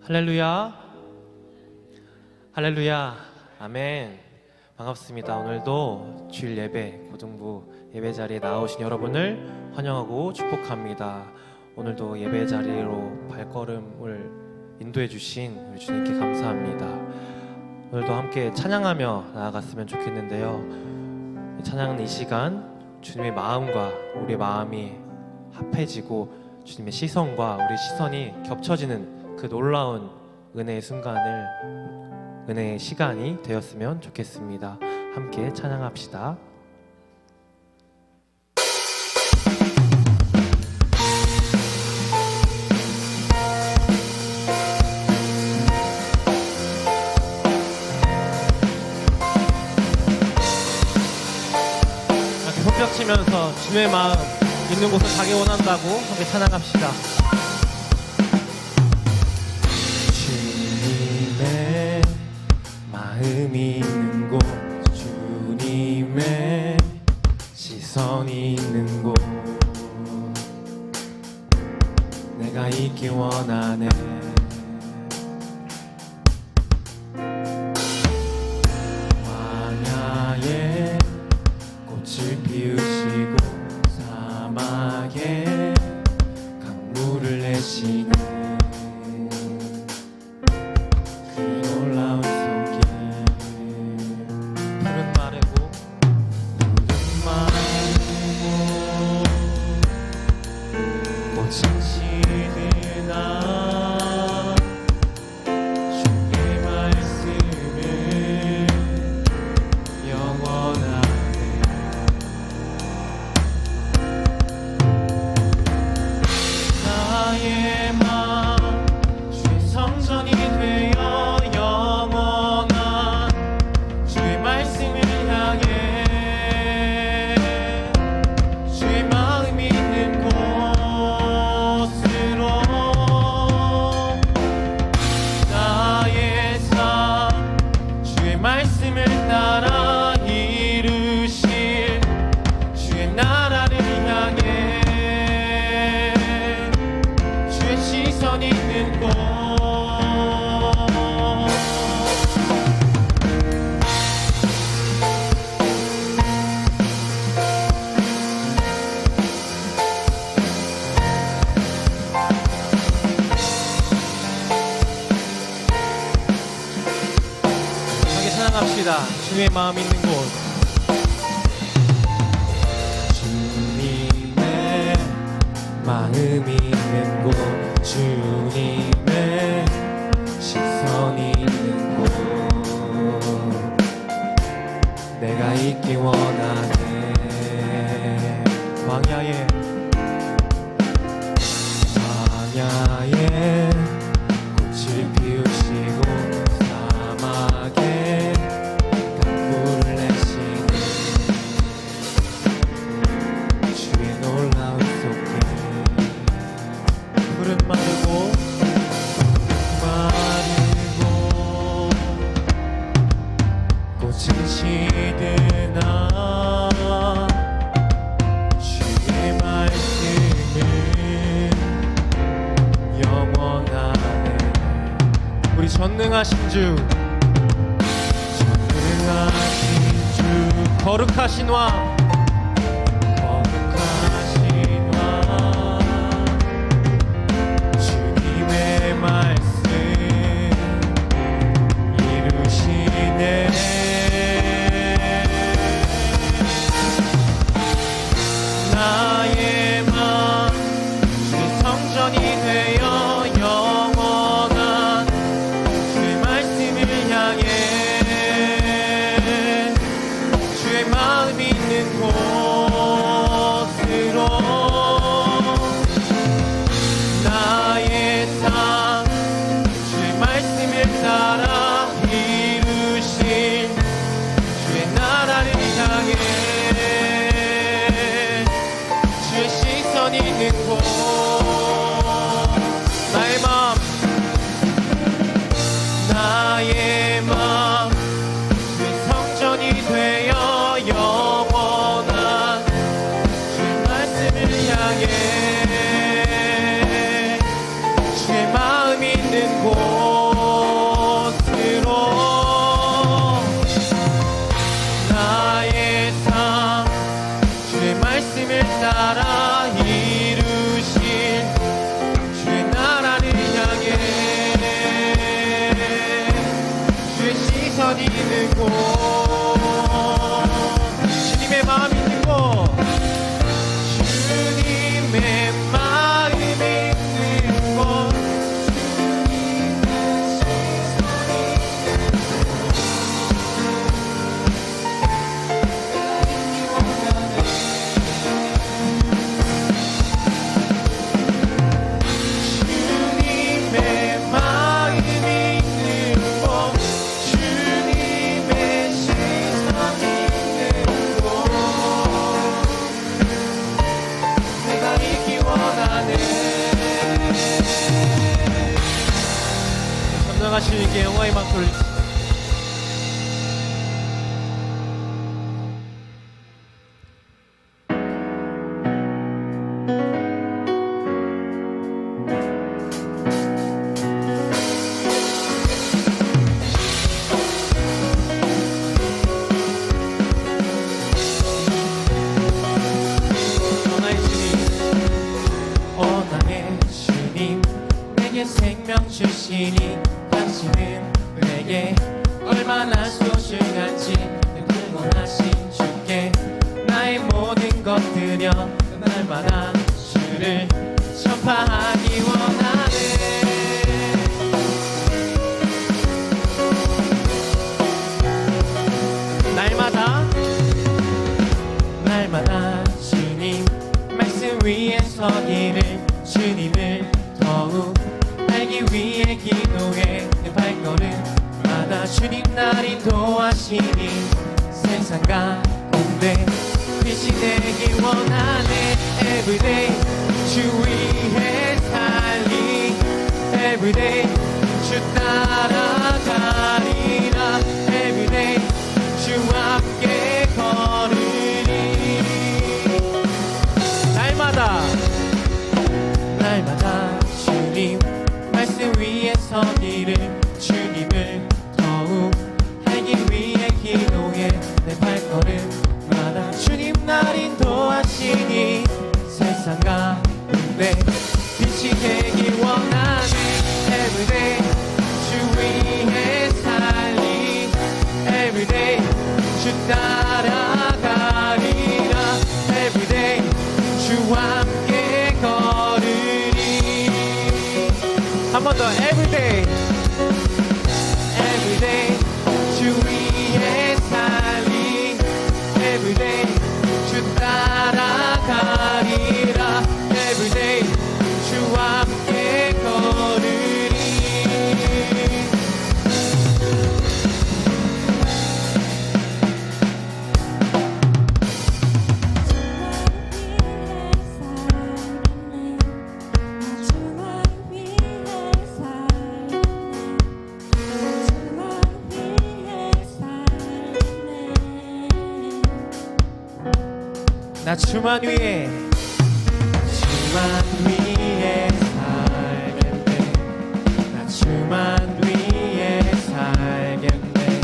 할렐루야, 할렐루야, 아멘. 반갑습니다. 오늘도 주일 예배, 고등부 예배 자리에 나오신 여러분을 환영하고 축복합니다. 오늘도 예배 자리로 발걸음을 인도해 주신 우리 주님께 감사합니다. 오늘도 함께 찬양하며 나아갔으면 좋겠는데요. 찬양은 이 시간 주님의 마음과 우리의 마음이 합해지고 주님의 시선과 우리 시선이 겹쳐지는 그 놀라운 은혜의 순간을, 은혜의 시간이 되었으면 좋겠습니다. 함께 찬양합시다. 이렇게 손뼉 치면서 주님의 마음 있는 곳을 가기 원한다고 함께 찬양합시다. 주님의 마음이 있는 곳, 주님의 시선이 있는 곳, 내가 있기 원하네. 광야에 꽃을 피우시고 사막에 강물을 내시는 그 놀라운 손길, 푸른 마르고 꽃은 시드나 주의 말씀을 영원하네. 나의 맘 주의 성전이 되어 영원한 주의 말씀을 향해 주의 마음이 있는 곳으로 나의 삶 주의 말씀을 따라 이루실 주의 나라를 향해 주의 시선이 있는 곳, 함께 찬양합시다. 주님의 마음 있는 곳, 주님의 마음이 있는 곳, 주님의 시선이 있는 곳, 내가 있기 원하네. 광야에 꽃을 피우시고 사막에 강물을 내시는 주의 놀라운 손길, 푸른 마르고 꽃은 시드나 주의 말씀은 영원하네. 우리 전능하신 주, 전능하신 주, 거룩하신 왕, 거룩하신 왕, 주님의 말씀 이루시네. 나의 맘 주의 성전이 되어 영원한 주의 말씀을 향해 주의 마음이 있는 곳, 나라 이루실 주의 나라를 향해 주의 시선이 있는 곳 주님의 마음이 있는 곳 주님의 마음이 있는 곳 전능하신 이께 영광의 막 돌리시 생명 주시니 당신은 내게 얼마나 소중한지 평온하신 주께 나의 모든 것 드려 날마다 주를 전파하기 원하네 날마다 주님 말씀 위에 서기를 주님을 더욱 알기 위해 기도해 내 발걸음마다 주님 날 인도하시니 세상 가운데 빛이 되기 원하네 Everyday 주 위해 살리 Everyday 주 따라가리라 Everyday 주와 함께 걸으리 날마다 주님 말씀 위에 서기를 주님을 더욱 알기 위해 기도해 내 발걸음마다 주님 날 인도하시니 세상 가운데 빛이 되기 원하네 Everyday 주 위해 살리 Everyday 주 따라가리라 Everyday 주와 함께 걸으리 한 번 더 Everyday Everyday 주 위해 살리 Everyday 주 따라가리라 Everyday 주와 함께 걸으리 나 주만 위해 살겠네 나 주만 위해 살겠네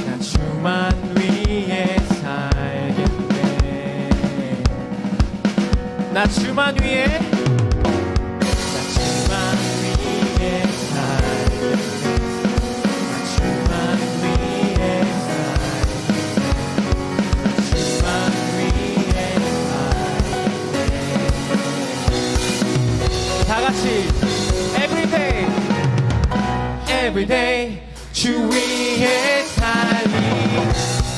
나 주만 위해 살겠네 나 주만 위해 Everyday Everyday 주 위해 살리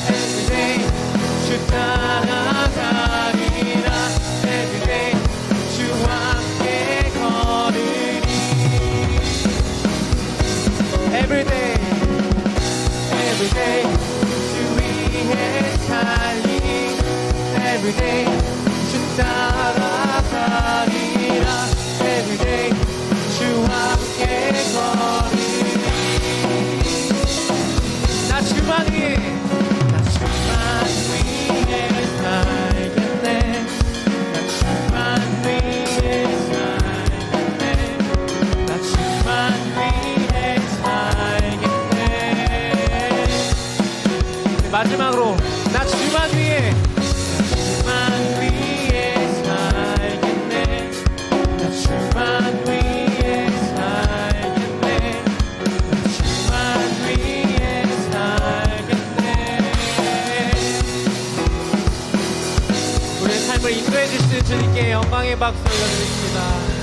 Everyday 주 따라가리라 Everyday 주와 함께 걸으리 Everyday Everyday 주 위해 살리 Everyday 주 따라가리라 Everyday 주와 함께 걸으리 나 주만 위해 살겠네 나 주만 위해 살겠네 나 주만 위해 살겠네 마지막으로 나 주만 위해 이름을 인도해 주시는 주님께 영광의 박수 올려드립니다.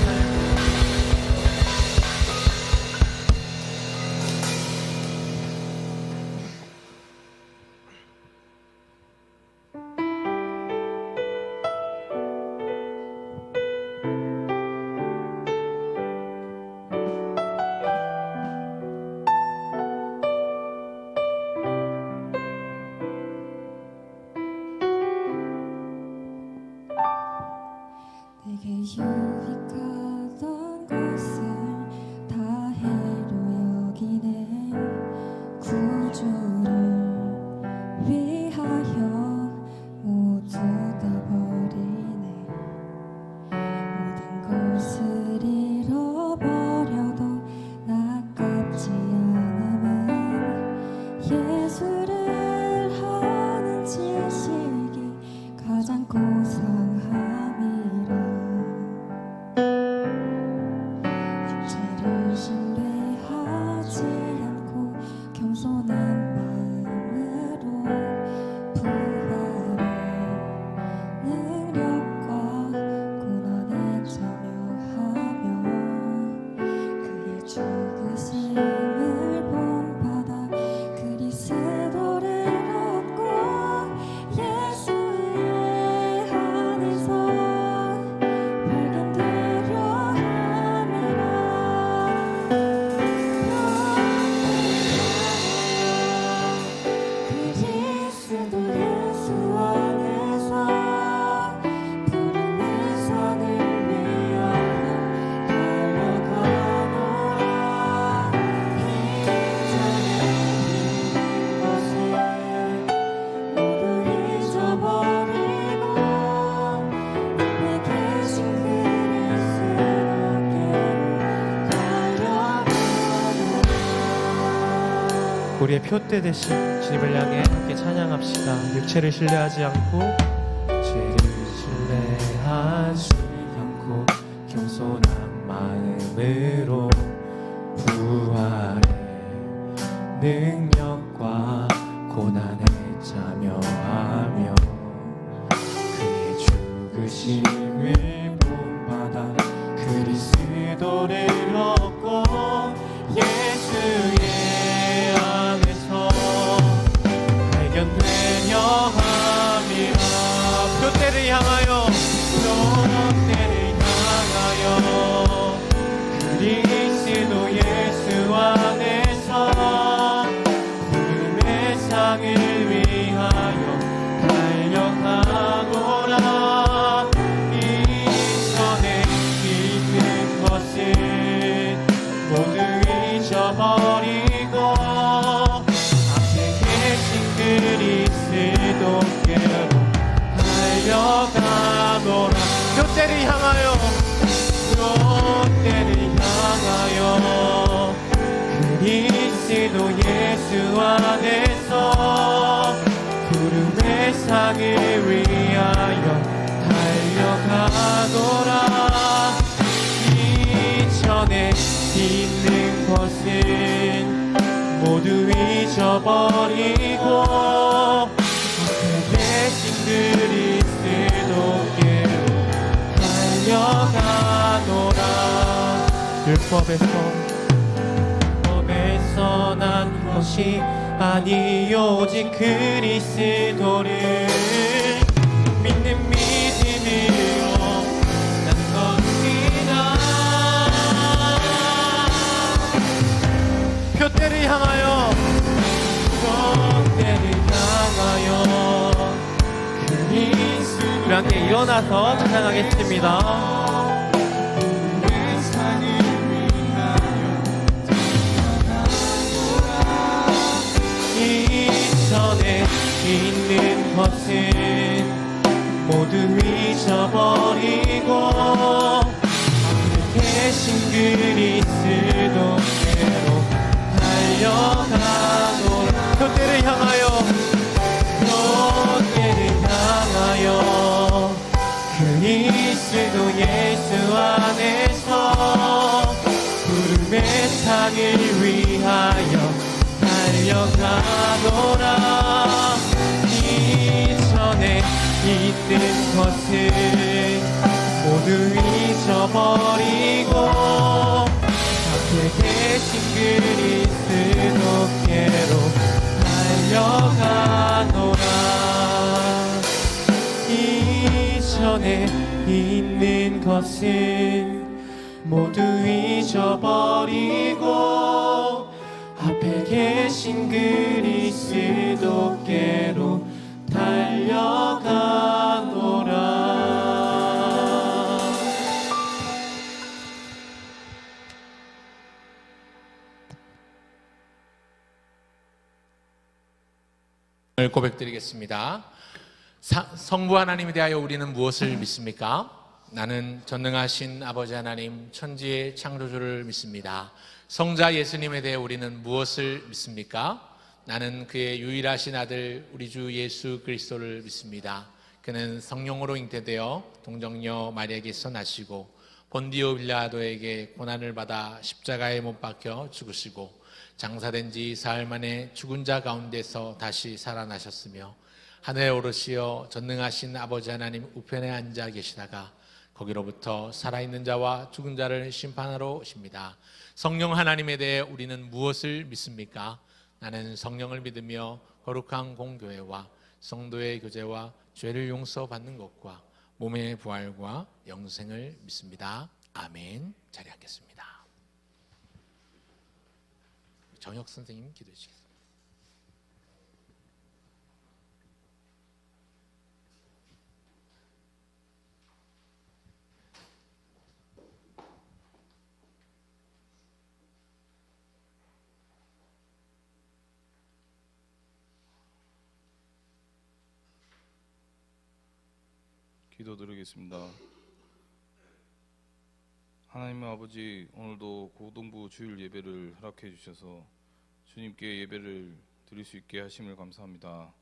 내게 유익하던 것을 다 해로 여기네. 구주를 위하여 모두 다 버리네. 모든 것을 잃어버려도 아깝지 않음은 예수를 하는 지식이 가장 고상함이라. 죄를 신뢰하지 않고 겸손한 마음으로 부활의 능력과 고난에 참여하며 그의 죽으심을 본받아 그리스도를 얻고 예수의 안에서 발견되려 함이라. 그리스도 예수 안에서 푸른 산을 위하여 달려가노라. 빈자는 것을 모두 잊어버리고 앞에 계신 그리스도께로 달려가노라. 우리의 표대 되신 주님을 향해 함께 찬양합시다. 육체를 신뢰하지 않고 겸손한 마음으로 부활의 능력과 고난에 참여하며 그의 죽으심을 본받아 그리스도를 얻고 예수의 안에서 발견되려 함이라. 표대를 향하여 그리스도 예수 안에서 구름의 상을 위하여 달려가노라. 이전에 있는 것을 모두 잊어버리고 앞에 계신 그리스도께로 달려가노라. 표대를 향하여 그리스도 예수 안에서 구름의 상을 위하여 달려가노라. 이전에 있는 것은 모두 잊어버리고 앞에 계신 그리스도께로 달려가노라. 율법에서 난 것이 아니 오직 그리스도를 믿는 믿음으로 난 것이다. 표대를 향하여 우리 함께 일어나서 찬양하겠습니다. 이전에 있는 것은 모두 잊어버리고 앞에 계신 그리스도께로 달려가노라. 표대를 향하여 그리스도 예수 안에서 구름의 상을 위하여 달려가노라. 이전에 있는 것은 모두 잊어버리고 앞에 계신 그리스도께로 달려가노라. 이전에 있는 것은 모두 잊어버리고 앞에 계신 그리스도께로 달려가노라. 오늘 고백드리겠습니다. 성부 하나님에 대하여 우리는 무엇을 믿습니까? 나는 전능하신 아버지 하나님 천지의 창조주를 믿습니다. 성자 예수님에 대해 우리는 무엇을 믿습니까? 나는 그의 유일하신 아들 우리 주 예수 그리스도를 믿습니다. 그는 성령으로 잉태되어 동정녀 마리아에게서 나시고 본디오 빌라도에게 고난을 받아 십자가에 못 박혀 죽으시고 장사된 지 사흘 만에 죽은 자 가운데서 다시 살아나셨으며 하늘에 오르시어 전능하신 아버지 하나님 우편에 앉아 계시다가 거기로부터 살아있는 자와 죽은 자를 심판하러 오십니다. 성령 하나님에 대해 우리는 무엇을 믿습니까? 나는 성령을 믿으며 거룩한 공교회와 성도의 교제와 죄를 용서받는 것과 몸의 부활과 영생을 믿습니다. 아멘. 자리하겠습니다. 정혁 선생님 기도해 주시겠습니다. 기도드리겠습니다. 하나님 아버지, 오늘도 고동부 주일 예배를 허락해 주셔서 주님께 예배를 드릴 수 있게 하심을 감사합니다.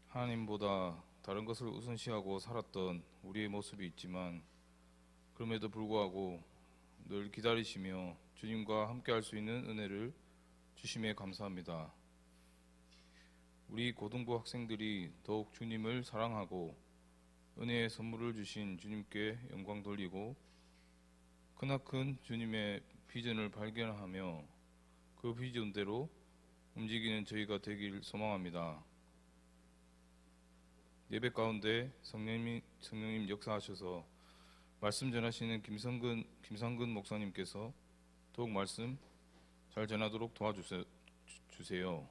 하나님보다 다른 것을 우선시하고 살았던 우리의 모습이 있지만 그럼에도 불구하고 늘 기다리시며 주님과 함께 할 수 있는 은혜를 주심에 감사합니다. 우리 고등부 학생들이 더욱 주님을 사랑하고 은혜의 선물을 주신 주님께 영광 돌리고 크나큰 주님의 비전을 발견하며 그 비전대로 움직이는 저희가 되길 소망합니다. 예배 가운데 성령님 역사하셔서 말씀 전하시는 김상근 목사님께서 더욱 말씀 잘 전하도록 도와주세요.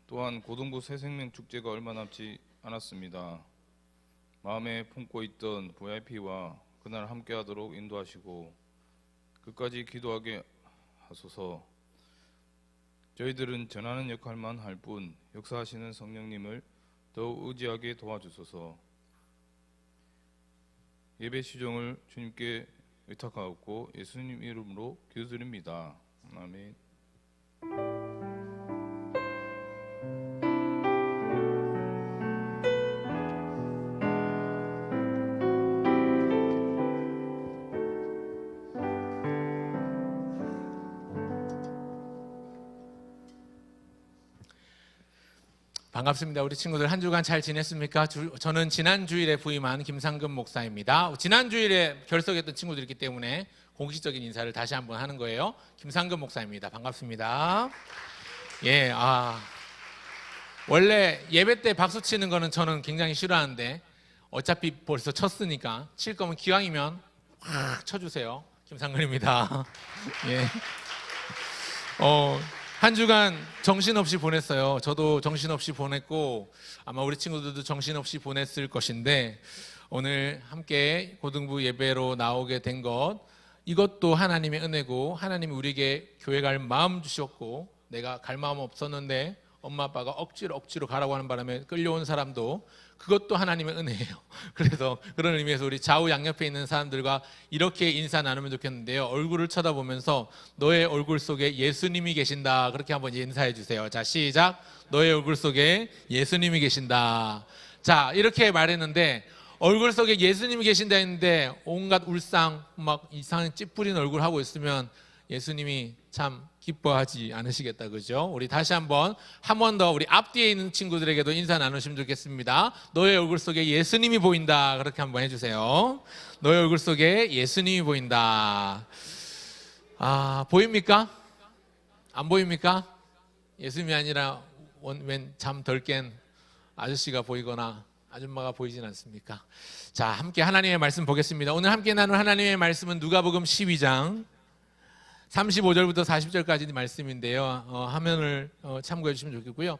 또한 고등부 새생명 축제가 얼마 남지 않았습니다. 마음에 품고 있던 VIP와 그날 함께하도록 인도하시고 끝까지 기도하게 하소서. 저희들은 전하는 역할만 할 뿐 역사하시는 성령님을 더욱 의지하게 도와주소서. 예배 시정을 주님께 의탁하옵고 예수님 이름으로 기도드립니다. 아멘. 반갑습니다. 우리 친구들 한 주간 잘 지냈습니까? 저는 지난 주일에 부임한 김상근 목사입니다. 지난 주일에 결석했던 친구들이 있기 때문에 공식적인 인사를 다시 한번 하는 거예요. 김상근 목사입니다. 반갑습니다. 예, 원래 예배 때 박수 치는 거는 저는 굉장히 싫어하는데 어차피 벌써 쳤으니까 칠 거면 기왕이면 확 쳐주세요. 김상근입니다. 예. 한 주간 정신없이 보냈어요. 저도 정신없이 보냈고 아마 우리 친구들도 정신없이 보냈을 것인데 오늘 함께 고등부 예배로 나오게 된 것, 이것도 하나님의 은혜고 하나님이 우리에게 교회 갈 마음 주셨고 내가 갈 마음 없었는데 엄마 아빠가 억지로 가라고 하는 바람에 끌려온 사람도 그것도 하나님의 은혜예요. 그래서 그런 의미에서 우리 좌우 양옆에 있는 사람들과 이렇게 인사 나누면 좋겠는데요. 얼굴을 쳐다보면서 너의 얼굴 속에 예수님이 계신다. 그렇게 한번 인사해 주세요. 자, 시작. 너의 얼굴 속에 예수님이 계신다. 자, 이렇게 말했는데 얼굴 속에 예수님이 계신다 했는데 온갖 울상 막 이상한 찌푸린 얼굴 하고 있으면 예수님이 참 기뻐하지 않으시겠다, 그죠? 우리 다시 한 번 더 우리 앞뒤에 있는 친구들에게도 인사 나누시면 좋겠습니다. 너의 얼굴 속에 예수님이 보인다. 그렇게 한번 해주세요. 너의 얼굴 속에 예수님이 보인다. 아, 보입니까? 안 보입니까? 예수님이 아니라 웬 잠 덜 깬 아저씨가 보이거나 아줌마가 보이진 않습니까? 자, 함께 하나님의 말씀 보겠습니다. 오늘 함께 나눌 하나님의 말씀은 누가복음 12장 35절부터 40절까지 말씀인데요. 화면을 참고해 주시면 좋겠고요.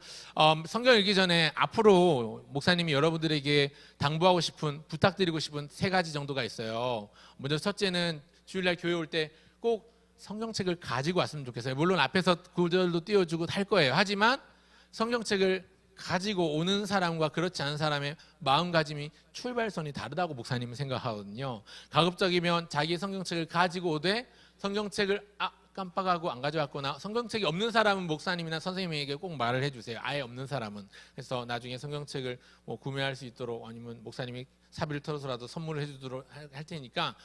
성경 읽기 전에 앞으로 목사님이 여러분들에게 당부하고 싶은, 부탁드리고 싶은 세 가지 정도가 있어요. 먼저 첫째는 주일날 교회 올 때 꼭 성경책을 가지고 왔으면 좋겠어요. 물론 앞에서 구절도 띄워주고 할 거예요. 하지만 성경책을 가지고 오는 사람과 그렇지 않은 사람의 마음가짐이 출발선이 다르다고 목사님은 생각하거든요. 가급적이면 자기의 성경책을 가지고 오되 성경책을 깜빡하고 안 가져왔거나 성경책이 없는 사람은 목사님이나 선생님에게 꼭 말을 해주세요. 아예 없는 사람은. 그래서 나중에 성경책을 구매할 수 있도록 아니면 목사님이 사비를 털어서라도 선물을 해주도록 할 테니까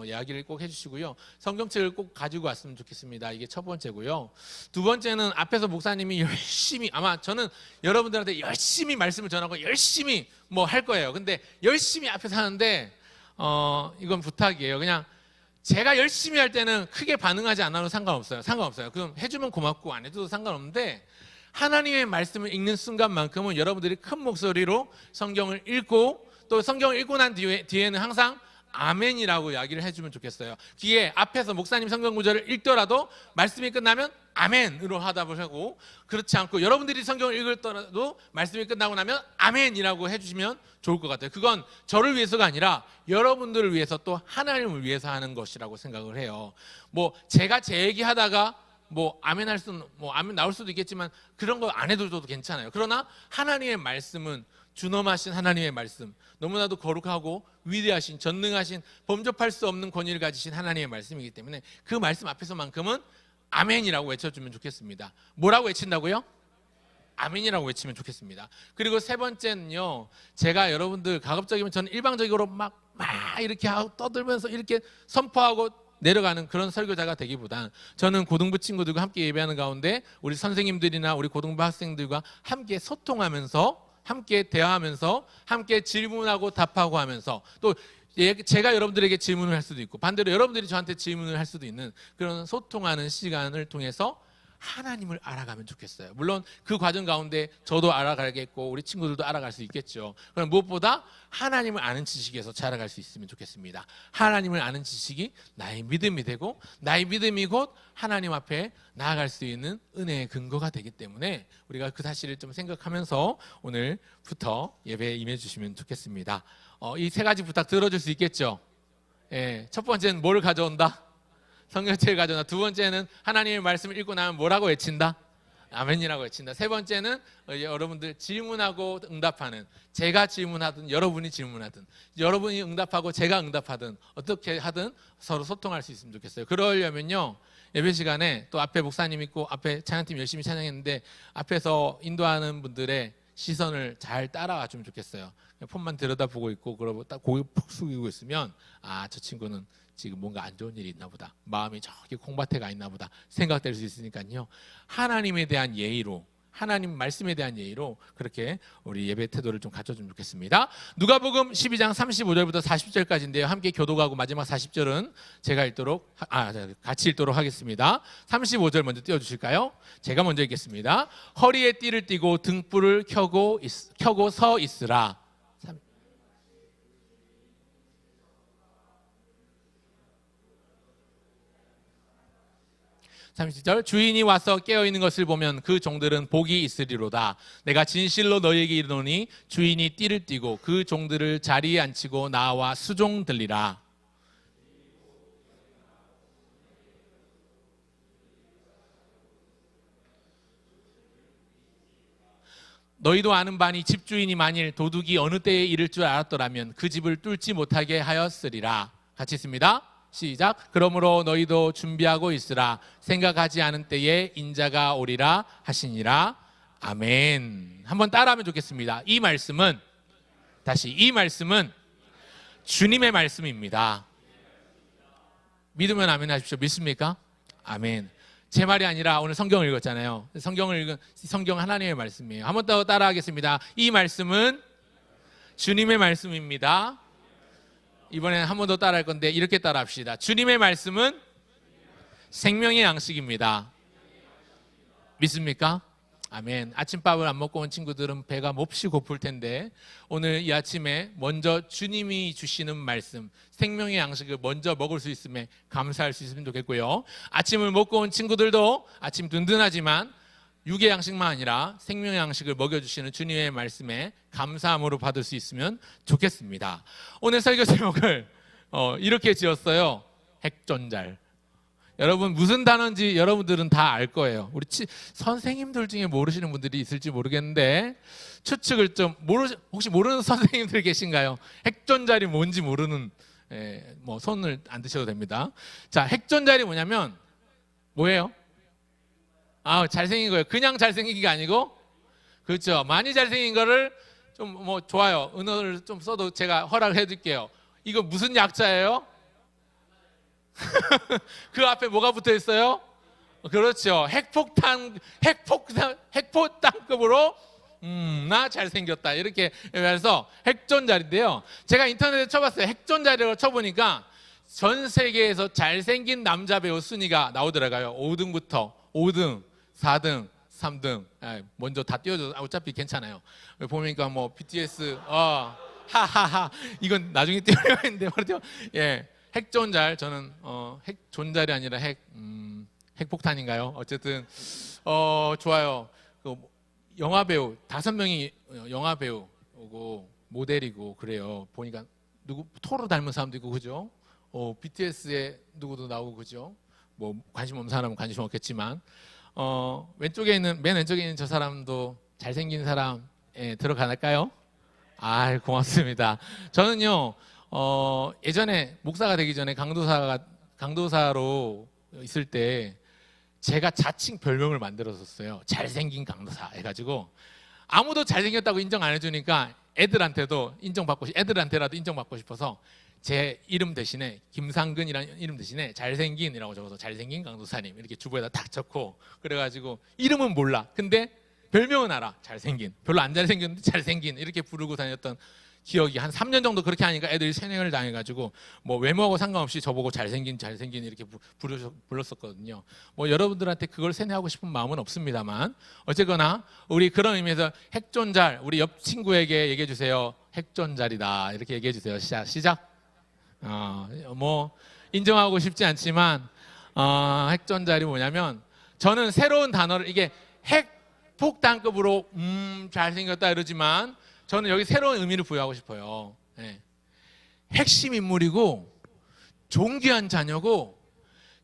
이야기를 꼭 해주시고요. 성경책을 꼭 가지고 왔으면 좋겠습니다. 이게 첫 번째고요. 두 번째는 앞에서 목사님이 열심히, 아마 저는 여러분들한테 열심히 말씀을 전하고 열심히 할 거예요. 근데 열심히 앞에서 하는데 이건 부탁이에요. 그냥 제가 열심히 할 때는 크게 반응하지 않아도 상관없어요. 그럼 해주면 고맙고 안 해줘도 상관없는데 하나님의 말씀을 읽는 순간만큼은 여러분들이 큰 목소리로 성경을 읽고 또 성경을 읽고 난 뒤에는 항상 아멘이라고 이야기를 해주면 좋겠어요. 뒤에 앞에서 목사님 성경 구절을 읽더라도 말씀이 끝나면 아멘으로 하답을 하고, 그렇지 않고 여러분들이 성경을 읽더라도 말씀이 끝나고 나면 아멘이라고 해주시면 좋을 것 같아요. 그건 저를 위해서가 아니라 여러분들을 위해서 또 하나님을 위해서 하는 것이라고 생각을 해요. 제가 제 얘기하다가 아멘 할 수는 아멘 나올 수도 있겠지만 그런 거 안 해도 괜찮아요. 그러나 하나님의 말씀은 준엄하신 하나님의 말씀, 너무나도 거룩하고 위대하신, 전능하신, 범접할 수 없는 권위를 가지신 하나님의 말씀이기 때문에 그 말씀 앞에서만큼은 아멘이라고 외쳐주면 좋겠습니다. 뭐라고 외친다고요? 아멘이라고 외치면 좋겠습니다. 그리고 세 번째는요, 제가 여러분들 가급적이면 저는 일방적으로 막 이렇게 하고 떠들면서 이렇게 선포하고 내려가는 그런 설교자가 되기보단 저는 고등부 친구들과 함께 예배하는 가운데 우리 선생님들이나 우리 고등부 학생들과 함께 소통하면서, 함께 대화하면서, 함께 질문하고 답하고 하면서, 또 제가 여러분들에게 질문을 할 수도 있고 반대로 여러분들이 저한테 질문을 할 수도 있는 그런 소통하는 시간을 통해서 하나님을 알아가면 좋겠어요. 물론 그 과정 가운데 저도 알아가겠고 우리 친구들도 알아갈 수 있겠죠. 그럼 무엇보다 하나님을 아는 지식에서 자라갈 수 있으면 좋겠습니다. 하나님을 아는 지식이 나의 믿음이 되고 나의 믿음이 곧 하나님 앞에 나아갈 수 있는 은혜의 근거가 되기 때문에 우리가 그 사실을 좀 생각하면서 오늘부터 예배에 임해 주시면 좋겠습니다. 이 세 가지 부탁 들어줄 수 있겠죠? 첫 번째는 뭐를 가져온다? 성경책을 가져온다. 두 번째는 하나님의 말씀을 읽고 나면 뭐라고 외친다? 아멘이라고 외친다. 세 번째는 여러분들 질문하고 응답하는, 제가 질문하든 여러분이 질문하든 여러분이 응답하고 제가 응답하든 어떻게 하든 서로 소통할 수 있으면 좋겠어요. 그러려면요, 예배 시간에 또 앞에 목사님 있고 앞에 찬양팀 열심히 찬양했는데 앞에서 인도하는 분들의 시선을 잘 따라와 주면 좋겠어요. 폰만 들여다보고 있고 그러고 딱 고개 푹 숙이고 있으면 저 친구는 지금 뭔가 안 좋은 일이 있나 보다, 마음이 저기 콩밭에 가 있나 보다 생각될 수 있으니까요. 하나님에 대한 예의로, 하나님 말씀에 대한 예의로 그렇게 우리 예배 태도를 좀 갖춰주면 좋겠습니다. 누가복음 12장 35절부터 40절까지인데요. 함께 교독하고 마지막 40절은 제가 읽도록 같이 읽도록 하겠습니다. 35절 먼저 띄워주실까요? 제가 먼저 읽겠습니다. 허리에 띠를 띠고 등불을 켜고 서 있으라. 30절, 주인이 와서 깨어있는 것을 보면 그 종들은 복이 있으리로다. 내가 진실로 너희에게 이르노니 주인이 띠를 띠고 그 종들을 자리에 앉히고 나와 수종 들리라. 너희도 아는 바니 집주인이 만일 도둑이 어느 때에 이를 줄 알았더라면 그 집을 뚫지 못하게 하였으리라. 같이 있습니다. 시작. 그러므로 너희도 준비하고 있으라. 생각하지 않은 때에 인자가 오리라 하시니라. 아멘. 한번 따라하면 좋겠습니다. 이 말씀은 주님의 말씀입니다. 믿으면 아멘 하십시오. 믿습니까? 아멘. 제 말이 아니라 오늘 성경을 읽었잖아요. 성경 하나님의 말씀이에요. 한 번 더 따라하겠습니다. 이 말씀은 주님의 말씀입니다. 이번에는 한 번 더 따라할 건데 이렇게 따라합시다. 주님의 말씀은 생명의 양식입니다. 믿습니까? 아멘. 아침밥을 안 먹고 온 친구들은 배가 몹시 고플 텐데 오늘 이 아침에 먼저 주님이 주시는 말씀, 생명의 양식을 먼저 먹을 수 있음에 감사할 수 있으면 좋겠고요. 아침을 먹고 온 친구들도 아침 든든하지만 육의 양식만 아니라 생명의 양식을 먹여주시는 주님의 말씀에 감사함으로 받을 수 있으면 좋겠습니다. 오늘 설교 제목을 이렇게 지었어요. 핵전잘. 여러분 무슨 단어인지 여러분들은 다 알 거예요. 우리 선생님들 중에 모르시는 분들이 있을지 모르겠는데 추측을 좀 혹시 모르는 선생님들 계신가요? 핵전잘이 뭔지 모르는 뭐 손을 안 드셔도 됩니다. 자, 핵전잘이 뭐냐면 뭐예요? 잘생긴 거예요. 그냥 잘생긴 게 아니고 그렇죠. 많이 잘생긴 거를 좀 뭐 좋아요. 은어를 좀 써도 제가 허락을 해드릴게요. 이거 무슨 약자예요? 그 앞에 뭐가 붙어 있어요? 그렇죠. 핵폭탄급으로 나 잘생겼다 이렇게 해서 핵전잘인데요. 제가 인터넷에 쳐봤어요. 핵전잘이라고 쳐보니까 전 세계에서 잘생긴 남자 배우 순위가 나오더라고요. 5등부터 5등, 4등, 3등. 먼저 다 띄워줘. 어차피 괜찮아요. 보니까 뭐 BTS, 하하하. 이건 나중에 띄우려고 했는데 말이죠. 예. 핵전잘, 저는 핵존잘이 아니라 핵폭탄인가요? 어쨌든 좋아요. 그 영화 배우 5명이 영화 배우고 모델이고 그래요. 보니까 누구 토로 닮은 사람도 있고 그죠? BTS에 누구도 나오고 그죠? 뭐 관심 없는 사람은 관심 없겠지만 맨 왼쪽에 있는 저 사람도 잘생긴 사람에 들어갈까요? 고맙습니다. 저는요. 예전에 목사가 되기 전에 강도사로 있을 때 제가 자칭 별명을 만들었었어요. 잘생긴 강도사 해가지고 아무도 잘생겼다고 인정 안 해주니까 애들한테라도 인정받고 싶어서 제 이름 대신에 김상근이라는 이름 대신에 잘생긴이라고 적어서 잘생긴 강도사님 이렇게 주보에다 딱 적고 그래가지고 이름은 몰라. 근데 별명은 알아. 잘생긴. 별로 안 잘생겼는데 잘생긴 이렇게 부르고 다녔던 기억이 한 3년 정도 그렇게 하니까 애들이 세뇌를 당해가지고 뭐 외모하고 상관없이 저보고 잘생긴 이렇게 불렀었거든요. 뭐 여러분들한테 그걸 세뇌하고 싶은 마음은 없습니다만 어쨌거나 우리 그런 의미에서 핵존잘 우리 옆 친구에게 얘기해 주세요. 핵존잘이다 이렇게 얘기해 주세요. 시작. 뭐 인정하고 싶지 않지만 핵존잘이 뭐냐면 저는 새로운 단어를 이게 핵폭탄급으로 잘생겼다 이러지만 저는 여기 새로운 의미를 부여하고 싶어요. 핵심 인물이고 존귀한 자녀고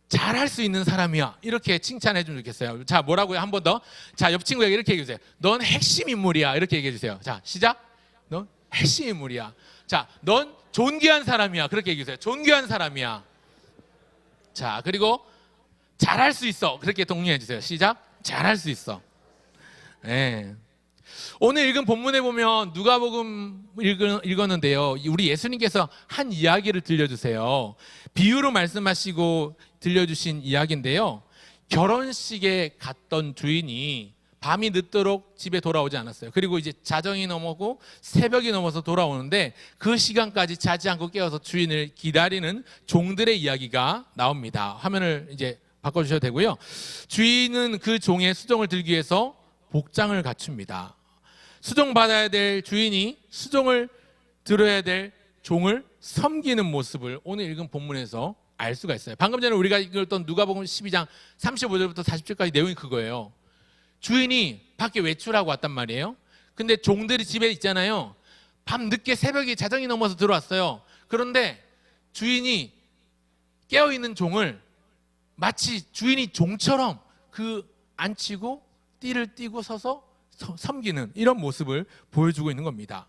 잘할 수 있는 사람이야. 이렇게 칭찬해 주면 좋겠어요. 자, 뭐라고요? 한 번 더. 자, 옆 친구에게 이렇게 얘기해 주세요. 넌 핵심 인물이야. 이렇게 얘기해 주세요. 자, 시작. 넌 핵심 인물이야. 자, 넌 존귀한 사람이야. 그렇게 얘기해 주세요. 존귀한 사람이야. 자, 그리고 잘할 수 있어. 그렇게 독려해 주세요. 시작. 잘할 수 있어. 오늘 읽은 본문에 보면 누가복음 읽었는데요. 우리 예수님께서 한 이야기를 들려주세요. 비유로 말씀하시고 들려주신 이야기인데요. 결혼식에 갔던 주인이 밤이 늦도록 집에 돌아오지 않았어요. 그리고 이제 자정이 넘어고 새벽이 넘어서 돌아오는데 그 시간까지 자지 않고 깨어서 주인을 기다리는 종들의 이야기가 나옵니다. 화면을 이제 바꿔주셔도 되고요. 주인은 그 종의 수종을 들기 위해서 복장을 갖춥니다. 수종받아야 될 주인이 수종을 들어야 될 종을 섬기는 모습을 오늘 읽은 본문에서 알 수가 있어요. 방금 전에 우리가 읽었던 누가복음 12장 35절부터 40절까지 내용이 그거예요. 주인이 밖에 외출하고 왔단 말이에요. 근데 종들이 집에 있잖아요. 밤 늦게 새벽이 자정이 넘어서 들어왔어요. 그런데 주인이 깨어있는 종을 마치 주인이 종처럼 앉히고 띠를 띠고 서서 섬기는 이런 모습을 보여주고 있는 겁니다.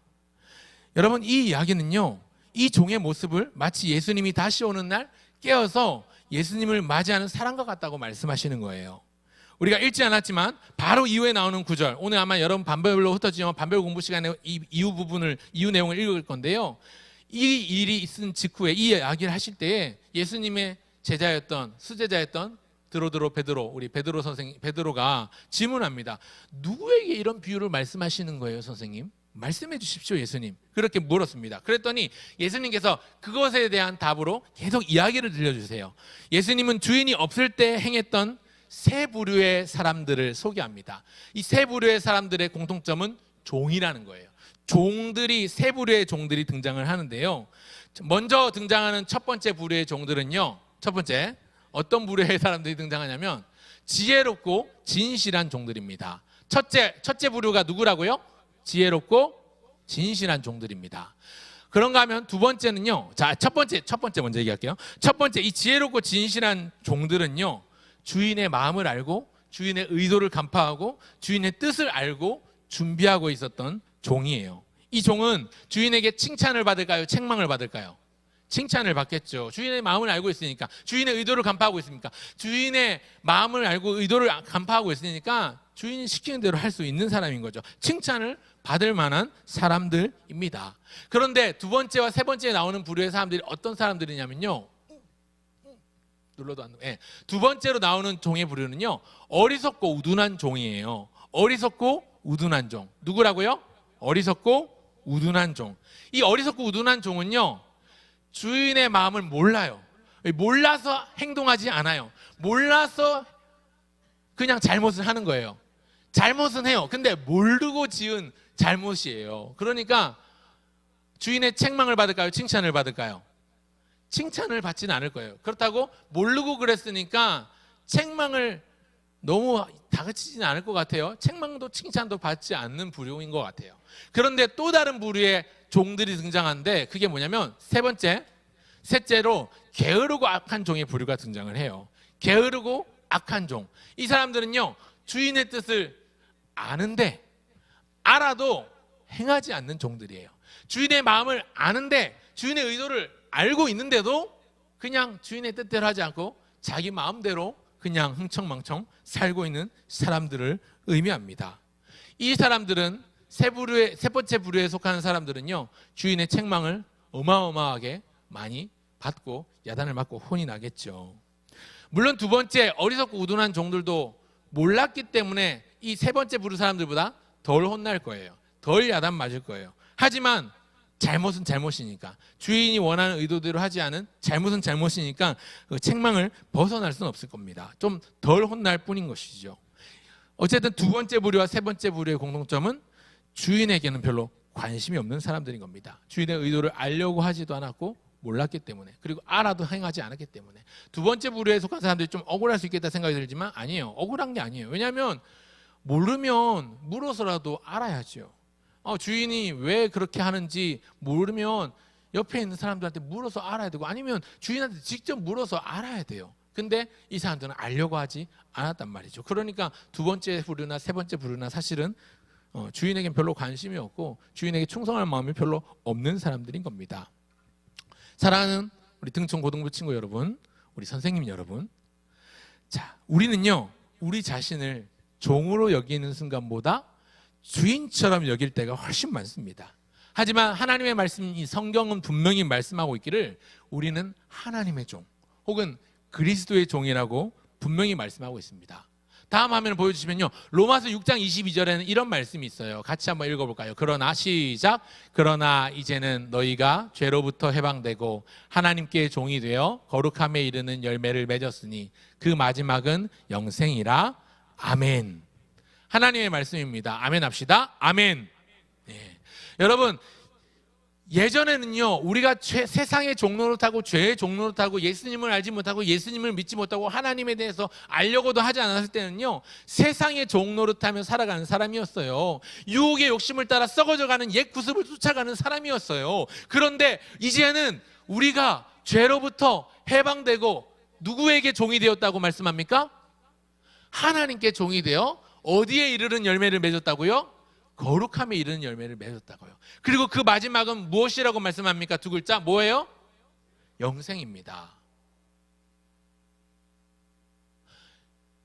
여러분 이 이야기는요. 이 종의 모습을 마치 예수님이 다시 오는 날 깨어서 예수님을 맞이하는 사람과 같다고 말씀하시는 거예요. 우리가 읽지 않았지만 바로 이후에 나오는 구절 오늘 아마 여러분 반별로 흩어지면 반별 공부 시간에 이후 내용을 읽을 건데요. 이 일이 있은 직후에 이 이야기를 하실 때에 예수님의 수제자였던 베드로, 우리 베드로 선생님, 베드로가 질문합니다. 누구에게 이런 비유를 말씀하시는 거예요, 선생님? 말씀해 주십시오, 예수님. 그렇게 물었습니다. 그랬더니 예수님께서 그것에 대한 답으로 계속 이야기를 들려주세요. 예수님은 주인이 없을 때 행했던 세 부류의 사람들을 소개합니다. 이 세 부류의 사람들의 공통점은 종이라는 거예요. 종들이, 세 부류의 종들이 등장을 하는데요. 먼저 등장하는 첫 번째 부류의 종들은요, 첫 번째 어떤 부류의 사람들이 등장하냐면 지혜롭고 진실한 종들입니다. 첫째 부류가 누구라고요? 지혜롭고 진실한 종들입니다. 그런가 하면 두 번째는요. 자, 첫 번째 먼저 얘기할게요. 첫 번째, 이 지혜롭고 진실한 종들은요, 주인의 마음을 알고 주인의 의도를 간파하고 주인의 뜻을 알고 준비하고 있었던 종이에요. 이 종은 주인에게 칭찬을 받을까요? 책망을 받을까요? 칭찬을 받겠죠. 주인의 마음을 알고 있으니까, 주인의 의도를 간파하고 있으니까, 주인의 마음을 알고 의도를 간파하고 있으니까 주인이 시키는 대로 할 수 있는 사람인 거죠. 칭찬을 받을 만한 사람들입니다. 그런데 두 번째와 세 번째에 나오는 부류의 사람들이 어떤 사람들이냐면요, 눌러도 안 돼. 두 번째로 나오는 종의 부류는요, 어리석고 우둔한 종이에요. 어리석고 우둔한 종. 누구라고요? 어리석고 우둔한 종. 이 어리석고 우둔한 종은요, 주인의 마음을 몰라요. 몰라서 행동하지 않아요. 몰라서 그냥 잘못을 하는 거예요. 잘못은 해요. 근데 모르고 지은 잘못이에요. 그러니까 주인의 책망을 받을까요? 칭찬을 받을까요? 칭찬을 받지는 않을 거예요. 그렇다고 모르고 그랬으니까 책망을 너무 다그치지는 않을 것 같아요. 책망도 칭찬도 받지 않는 부류인 것 같아요. 그런데 또 다른 부류의 종들이 등장하는데 그게 뭐냐면 셋째로 게으르고 악한 종의 부류가 등장을 해요. 게으르고 악한 종. 이 사람들은요, 주인의 뜻을 아는데 알아도 행하지 않는 종들이에요. 주인의 마음을 아는데 주인의 의도를 알고 있는데도 그냥 주인의 뜻대로 하지 않고 자기 마음대로 그냥 흥청망청 살고 있는 사람들을 의미합니다. 이 사람들은 세 번째 부류에 속하는 사람들은요, 주인의 책망을 어마어마하게 많이 받고 야단을 맞고 혼이 나겠죠. 물론 두 번째 어리석고 우둔한 종들도 몰랐기 때문에 이 세 번째 부류 사람들보다 덜 혼날 거예요. 덜 야단 맞을 거예요. 하지만 잘못은 잘못이니까, 주인이 원하는 의도대로 하지 않은 잘못은 잘못이니까 그 책망을 벗어날 수는 없을 겁니다. 좀 덜 혼날 뿐인 것이죠. 어쨌든 두 번째 부류와 세 번째 부류의 공통점은 주인에게는 별로 관심이 없는 사람들인 겁니다. 주인의 의도를 알려고 하지도 않았고 몰랐기 때문에, 그리고 알아도 행하지 않았기 때문에. 두 번째 부류에 속한 사람들이 좀 억울할 수 있겠다 생각이 들지만 아니에요. 억울한 게 아니에요. 왜냐하면 모르면 물어서라도 알아야죠. 주인이 왜 그렇게 하는지 모르면 옆에 있는 사람들한테 물어서 알아야 되고, 아니면 주인한테 직접 물어서 알아야 돼요. 근데 이 사람들은 알려고 하지 않았단 말이죠. 그러니까 두 번째 부류나 세 번째 부류나 사실은 주인에겐 별로 관심이 없고 주인에게 충성할 마음이 별로 없는 사람들인 겁니다. 사랑하는 우리 등촌 고등부 친구 여러분, 우리 선생님 여러분, 자, 우리는요, 우리 자신을 종으로 여기는 순간보다 주인처럼 여길 때가 훨씬 많습니다. 하지만 하나님의 말씀, 이 성경은 분명히 말씀하고 있기를 우리는 하나님의 종 혹은 그리스도의 종이라고 분명히 말씀하고 있습니다. 다음 화면을 보여주시면요, 로마서 6장 22절에는 이런 말씀이 있어요. 같이 한번 읽어볼까요? 그러나 시작. 그러나 이제는 너희가 죄로부터 해방되고 하나님께 종이 되어 거룩함에 이르는 열매를 맺었으니 그 마지막은 영생이라. 아멘. 하나님의 말씀입니다. 아멘 합시다. 아멘. 네. 여러분, 예전에는요, 우리가 세상의 종노릇하고 죄의 노릇하고 예수님을 알지 못하고 예수님을 믿지 못하고 하나님에 대해서 알려고도 하지 않았을 때는요, 세상의 종노릇하며 살아가는 사람이었어요. 유혹의 욕심을 따라 썩어져가는 옛 구습을 쫓아가는 사람이었어요. 그런데 이제는 우리가 죄로부터 해방되고 누구에게 종이 되었다고 말씀합니까? 하나님께 종이 되어 어디에 이르는 열매를 맺었다고요? 거룩함에 이르는 열매를 맺었다고요. 그리고 그 마지막은 무엇이라고 말씀합니까? 두 글자 뭐예요? 영생입니다.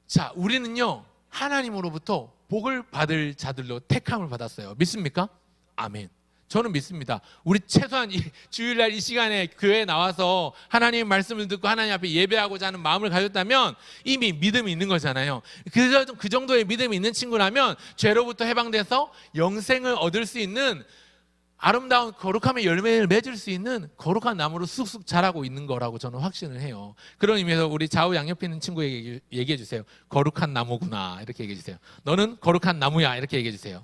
자, 우리는요, 하나님으로부터 복을 받을 자들로 택함을 받았어요. 믿습니까? 아멘. 저는 믿습니다. 우리 최소한 주일날 이 시간에 교회에 나와서 하나님의 말씀을 듣고 하나님 앞에 예배하고자 하는 마음을 가졌다면 이미 믿음이 있는 거잖아요. 그 정도의 믿음이 있는 친구라면 죄로부터 해방돼서 영생을 얻을 수 있는 아름다운 거룩함의 열매를 맺을 수 있는 거룩한 나무로 쑥쑥 자라고 있는 거라고 저는 확신을 해요. 그런 의미에서 우리 좌우 양옆에 있는 친구에게 얘기해 주세요. 거룩한 나무구나 이렇게 얘기해 주세요. 너는 거룩한 나무야 이렇게 얘기해 주세요.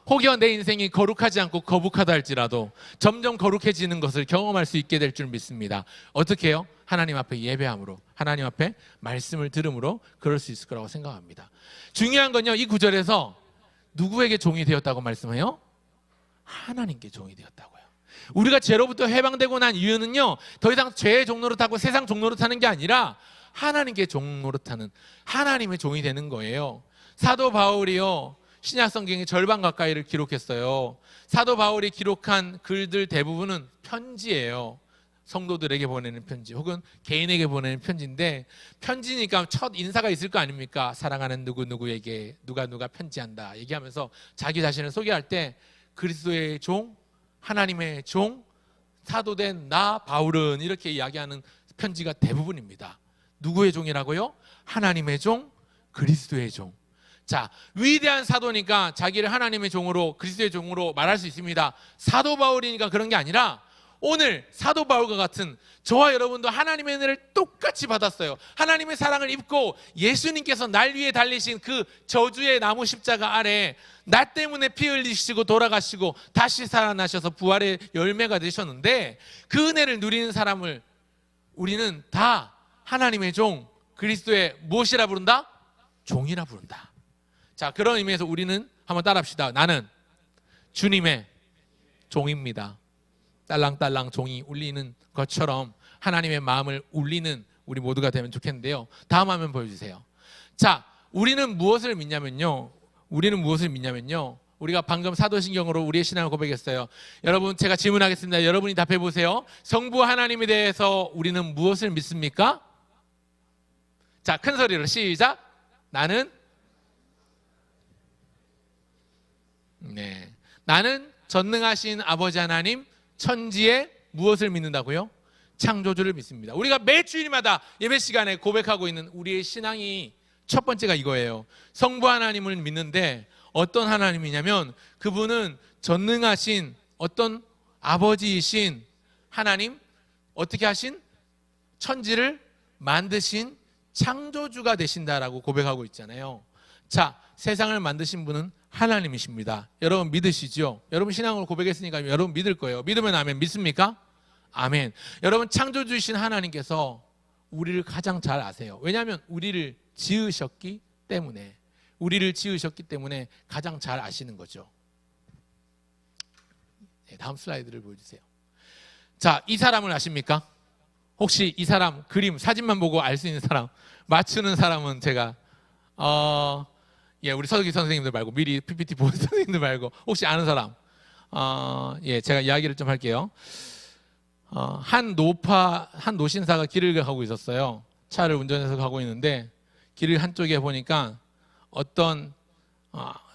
혹여 내 인생이 거룩하지 않고 거북하다 할지라도 점점 거룩해지는 것을 경험할 수 있게 될 줄 믿습니다. 어떻게 해요? 하나님 앞에 예배함으로, 하나님 앞에 말씀을 들음으로 그럴 수 있을 거라고 생각합니다. 중요한 건요, 이 구절에서 누구에게 종이 되었다고 말씀해요? 하나님께 종이 되었다고요. 우리가 죄로부터 해방되고 난 이유는요, 더 이상 죄의 종로로 타고 세상 종로로 타는 게 아니라 하나님께 종로로 타는 하나님의 종이 되는 거예요. 사도 바울이요, 신약 성경의 절반 가까이를 기록했어요. 사도 바울이 기록한 글들 대부분은 편지예요. 성도들에게 보내는 편지 혹은 개인에게 보내는 편지인데, 편지니까 첫 인사가 있을 거 아닙니까? 사랑하는 누구누구에게 누가 편지한다 얘기하면서 자기 자신을 소개할 때 그리스도의 종, 하나님의 종, 사도된 나 바울은 이렇게 이야기하는 편지가 대부분입니다. 누구의 종이라고요? 하나님의 종, 그리스도의 종. 자, 위대한 사도니까 자기를 하나님의 종으로, 그리스도의 종으로 말할 수 있습니다. 사도 바울이니까 그런 게 아니라 오늘 사도 바울과 같은 저와 여러분도 하나님의 은혜를 똑같이 받았어요. 하나님의 사랑을 입고 예수님께서 날 위해 달리신 그 저주의 나무 십자가 아래 나 때문에 피 흘리시고 돌아가시고 다시 살아나셔서 부활의 열매가 되셨는데, 그 은혜를 누리는 사람을 우리는 다 하나님의 종, 그리스도의 무엇이라 부른다? 종이라 부른다. 자, 그런 의미에서 우리는 한번 따라합시다. 나는 주님의 종입니다. 딸랑딸랑 종이 울리는 것처럼 하나님의 마음을 울리는 우리 모두가 되면 좋겠는데요. 다음 화면 보여주세요. 자, 우리는 무엇을 믿냐면요. 우리가 방금 사도신경으로 우리의 신앙을 고백했어요. 여러분, 제가 질문하겠습니다. 여러분이 답해 보세요. 성부 하나님에 대해서 우리는 무엇을 믿습니까? 자, 큰 소리로 시작. 나는 전능하신 아버지 하나님, 천지에 무엇을 믿는다고요? 창조주를 믿습니다. 우리가 매 주일마다 예배 시간에 고백하고 있는 우리의 신앙이 첫 번째가 이거예요. 성부 하나님을 믿는데 어떤 하나님이냐면 그분은 전능하신 어떤 아버지이신 하나님, 어떻게 하신? 천지를 만드신 창조주가 되신다라고 고백하고 있잖아요. 자, 세상을 만드신 분은 하나님이십니다. 여러분 믿으시죠? 여러분 신앙을 고백했으니까 여러분 믿을 거예요. 믿으면 아멘. 믿습니까? 아멘. 여러분, 창조주이신 하나님께서 우리를 가장 잘 아세요. 왜냐하면 우리를 지으셨기 때문에 가장 잘 아시는 거죠. 네, 다음 슬라이드를 보여주세요. 자, 이 사람을 아십니까? 혹시 이 사람 그림 사진만 보고 알 수 있는 사람, 맞추는 사람은 제가 우리 서기 선생님들 말고, 미리 PPT 본 선생님들 말고 혹시 아는 사람? 제가 이야기를 좀 할게요. 한 노신사가 길을 가고 있었어요. 차를 운전해서 가고 있는데 길을 한쪽에 보니까 어떤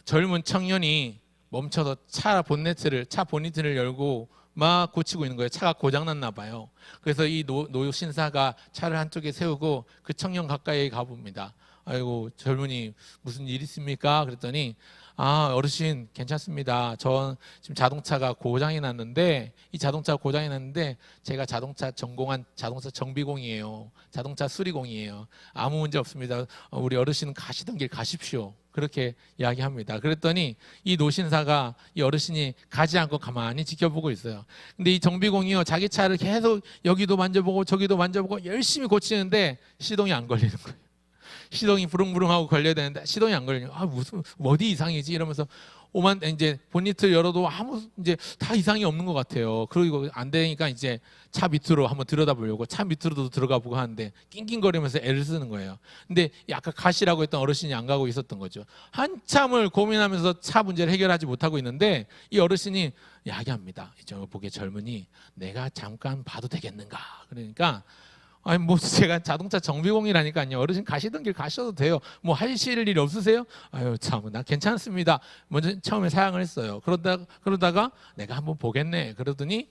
젊은 청년이 멈춰서 차 보니트를 열고 막 고치고 있는 거예요. 차가 고장났나 봐요. 그래서 이 노신사가 차를 한쪽에 세우고 그 청년 가까이 가봅니다. 아이고, 젊은이 무슨 일 있습니까? 그랬더니 어르신 괜찮습니다. 저 지금 자동차가 고장이 났는데 제가 자동차 전공한 자동차 정비공이에요. 자동차 수리공이에요. 아무 문제 없습니다. 우리 어르신은 가시던 길 가십시오. 그렇게 이야기합니다. 그랬더니 이 노신사가 이 어르신이 가지 않고 가만히 지켜보고 있어요. 근데 이 정비공이요, 자기 차를 계속 여기도 만져보고 저기도 만져보고 열심히 고치는데 시동이 안 걸리는 거예요. 시동이 부릉부릉하고 걸려야 되는데 시동이 안 걸리냐. 무슨 어디 이상이지 이러면서 이제 보니트 열어도 이제 다 이상이 없는 것 같아요. 그리고 안 되니까 이제 차 밑으로 한번 들여다보려고 차 밑으로도 들어가 보고 하는데 낑낑거리면서 애를 쓰는 거예요. 근데 아까 가시라고 했던 어르신이 안 가고 있었던 거죠. 한참을 고민하면서 차 문제를 해결하지 못하고 있는데 이 어르신이 이야기합니다. 이제 보기에 젊은이, 내가 잠깐 봐도 되겠는가? 그러니까 아니 뭐 제가 자동차 정비공이라니까요. 어르신 가시던 길 가셔도 돼요. 뭐 하실 일이 없으세요? 아유 참, 나 괜찮습니다. 먼저 처음에 사양을 했어요. 그러다가 내가 한번 보겠네. 그러더니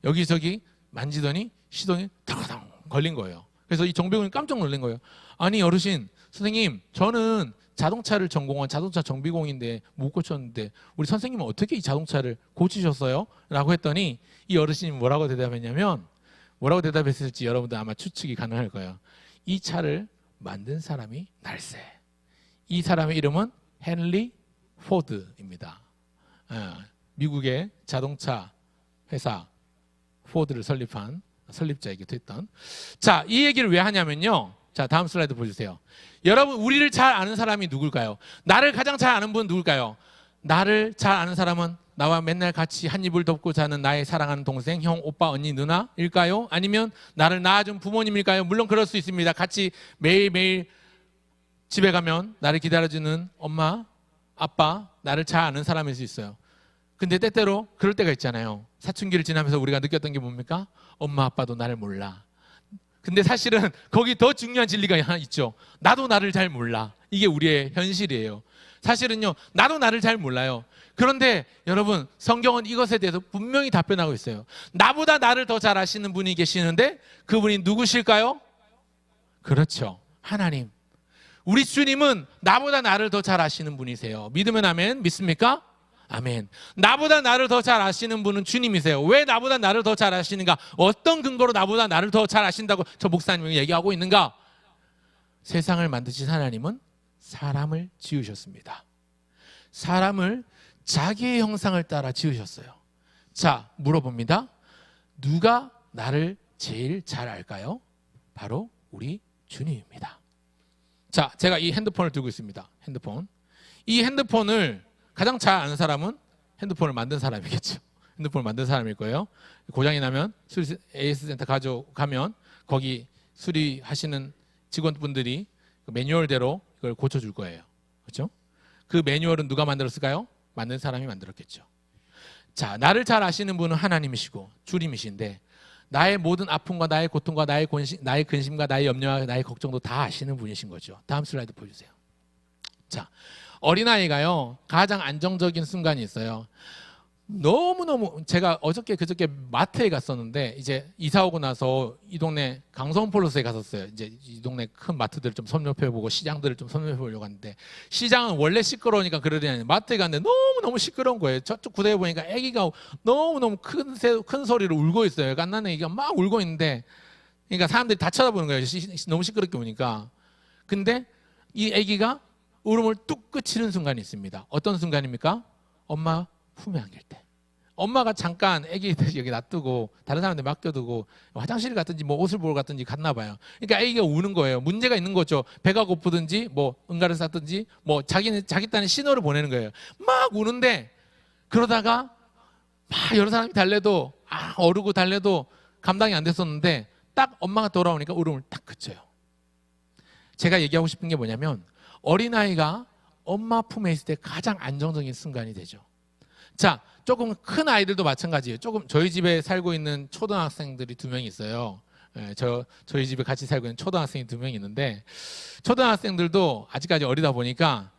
여기저기 만지더니 시동이 탁탁 걸린 거예요. 그래서 이 정비공이 깜짝 놀란 거예요. 아니 어르신, 선생님, 저는 자동차를 전공한 자동차 정비공인데 못 고쳤는데 우리 선생님은 어떻게 이 자동차를 고치셨어요? 라고 했더니 이 어르신이 뭐라고 대답했냐면, 뭐라고 대답했을지 여러분들 아마 추측이 가능할 거예요. 이 차를 만든 사람이 날세. 이 사람의 이름은 헨리 포드입니다. 미국의 자동차 회사 포드를 설립한 설립자이기도 했던. 자, 이 얘기를 왜 하냐면요. 자, 다음 슬라이드 보여주세요. 여러분, 우리를 잘 아는 사람이 누굴까요? 나를 가장 잘 아는 분은 누굴까요? 나를 잘 아는 사람은 나와 맨날 같이 한 이불 덮고 자는 나의 사랑하는 동생, 형, 오빠, 언니, 누나일까요? 아니면 나를 낳아준 부모님일까요? 물론 그럴 수 있습니다. 같이 매일매일 집에 가면 나를 기다려주는 엄마, 아빠, 나를 잘 아는 사람일 수 있어요. 근데 때때로 그럴 때가 있잖아요. 사춘기를 지나면서 우리가 느꼈던 게 뭡니까? 엄마, 아빠도 나를 몰라. 근데 사실은 거기 더 중요한 진리가 하나 있죠. 나도 나를 잘 몰라. 이게 우리의 현실이에요. 사실은요, 나도 나를 잘 몰라요. 그런데 여러분, 성경은 이것에 대해서 분명히 답변하고 있어요. 나보다 나를 더 잘 아시는 분이 계시는데 그분이 누구실까요? 그렇죠, 하나님. 우리 주님은 나보다 나를 더 잘 아시는 분이세요. 믿으면 아멘. 믿습니까? 아멘. 나보다 나를 더 잘 아시는 분은 주님이세요. 왜 나보다 나를 더 잘 아시는가? 어떤 근거로 나보다 나를 더 잘 아신다고 저 목사님이 얘기하고 있는가? 세상을 만드신 하나님은 사람을 지으셨습니다. 사람을 자기의 형상을 따라 지으셨어요. 자, 물어봅니다. 누가 나를 제일 잘 알까요? 바로 우리 주님입니다. 자, 제가 이 핸드폰을 들고 있습니다. 핸드폰. 이 핸드폰을 가장 잘 아는 사람은 핸드폰을 만든 사람이겠죠. 핸드폰을 만든 사람일 거예요. 고장이 나면 수리 AS 센터 가져가면 거기 수리하시는 직원분들이 그 매뉴얼대로 이걸 고쳐줄 거예요. 그렇죠? 그 매뉴얼은 누가 만들었을까요? 만든 사람이 만들었겠죠. 자, 나를 잘 아시는 분은 하나님이시고 주님이신데 나의 모든 아픔과 나의 고통과 나의 근심과 나의 염려와 나의 걱정도 다 아시는 분이신 거죠. 다음 슬라이드 보여주세요. 자, 어린아이가요, 가장 안정적인 순간이 있어요. 너무너무, 제가 어저께 그저께 마트에 갔었는데 이제 이사 오고 나서 이 동네 강성폴로스에 갔었어요. 이제 이 동네 큰 마트들을 좀 섭렵해보고 시장들을 좀 섭렵해보려고 하는데, 시장은 원래 시끄러우니까 그러려니 마트에 갔는데 너무너무 시끄러운 거예요. 저쪽 구대에 보니까 아기가 너무너무 큰 소리로 울고 있어요. 갓난 아기가 막 울고 있는데, 그러니까 사람들이 다 쳐다보는 거예요. 너무 시끄럽게 보니까. 근데 이 아기가 울음을 뚝 그치는 순간이 있습니다. 어떤 순간입니까? 엄마 품에 안길 때. 엄마가 잠깐 아기 여기 놔두고 다른 사람한테 맡겨두고 화장실 갔든지 뭐 옷을 보러 갔든지 갔나 봐요. 그러니까 아기가 우는 거예요. 문제가 있는 거죠. 배가 고프든지 뭐 응가를 쌌든지 뭐 자기 딴에 신호를 보내는 거예요. 막 우는데, 그러다가 막 여러 사람이 달래도 어르고 달래도 감당이 안 됐었는데 딱 엄마가 돌아오니까 울음을 딱 그쳐요. 제가 얘기하고 싶은 게 뭐냐면, 어린아이가 엄마 품에 있을 때 가장 안정적인 순간이 되죠. 자, 조금 큰 아이들도 마찬가지예요. 조금 저희 집에 살고 있는 초등학생들이 2명이 있어요. 저희 집에 같이 살고 있는 초등학생이 2명이 있는데, 초등학생들도 아직까지 어리다 보니까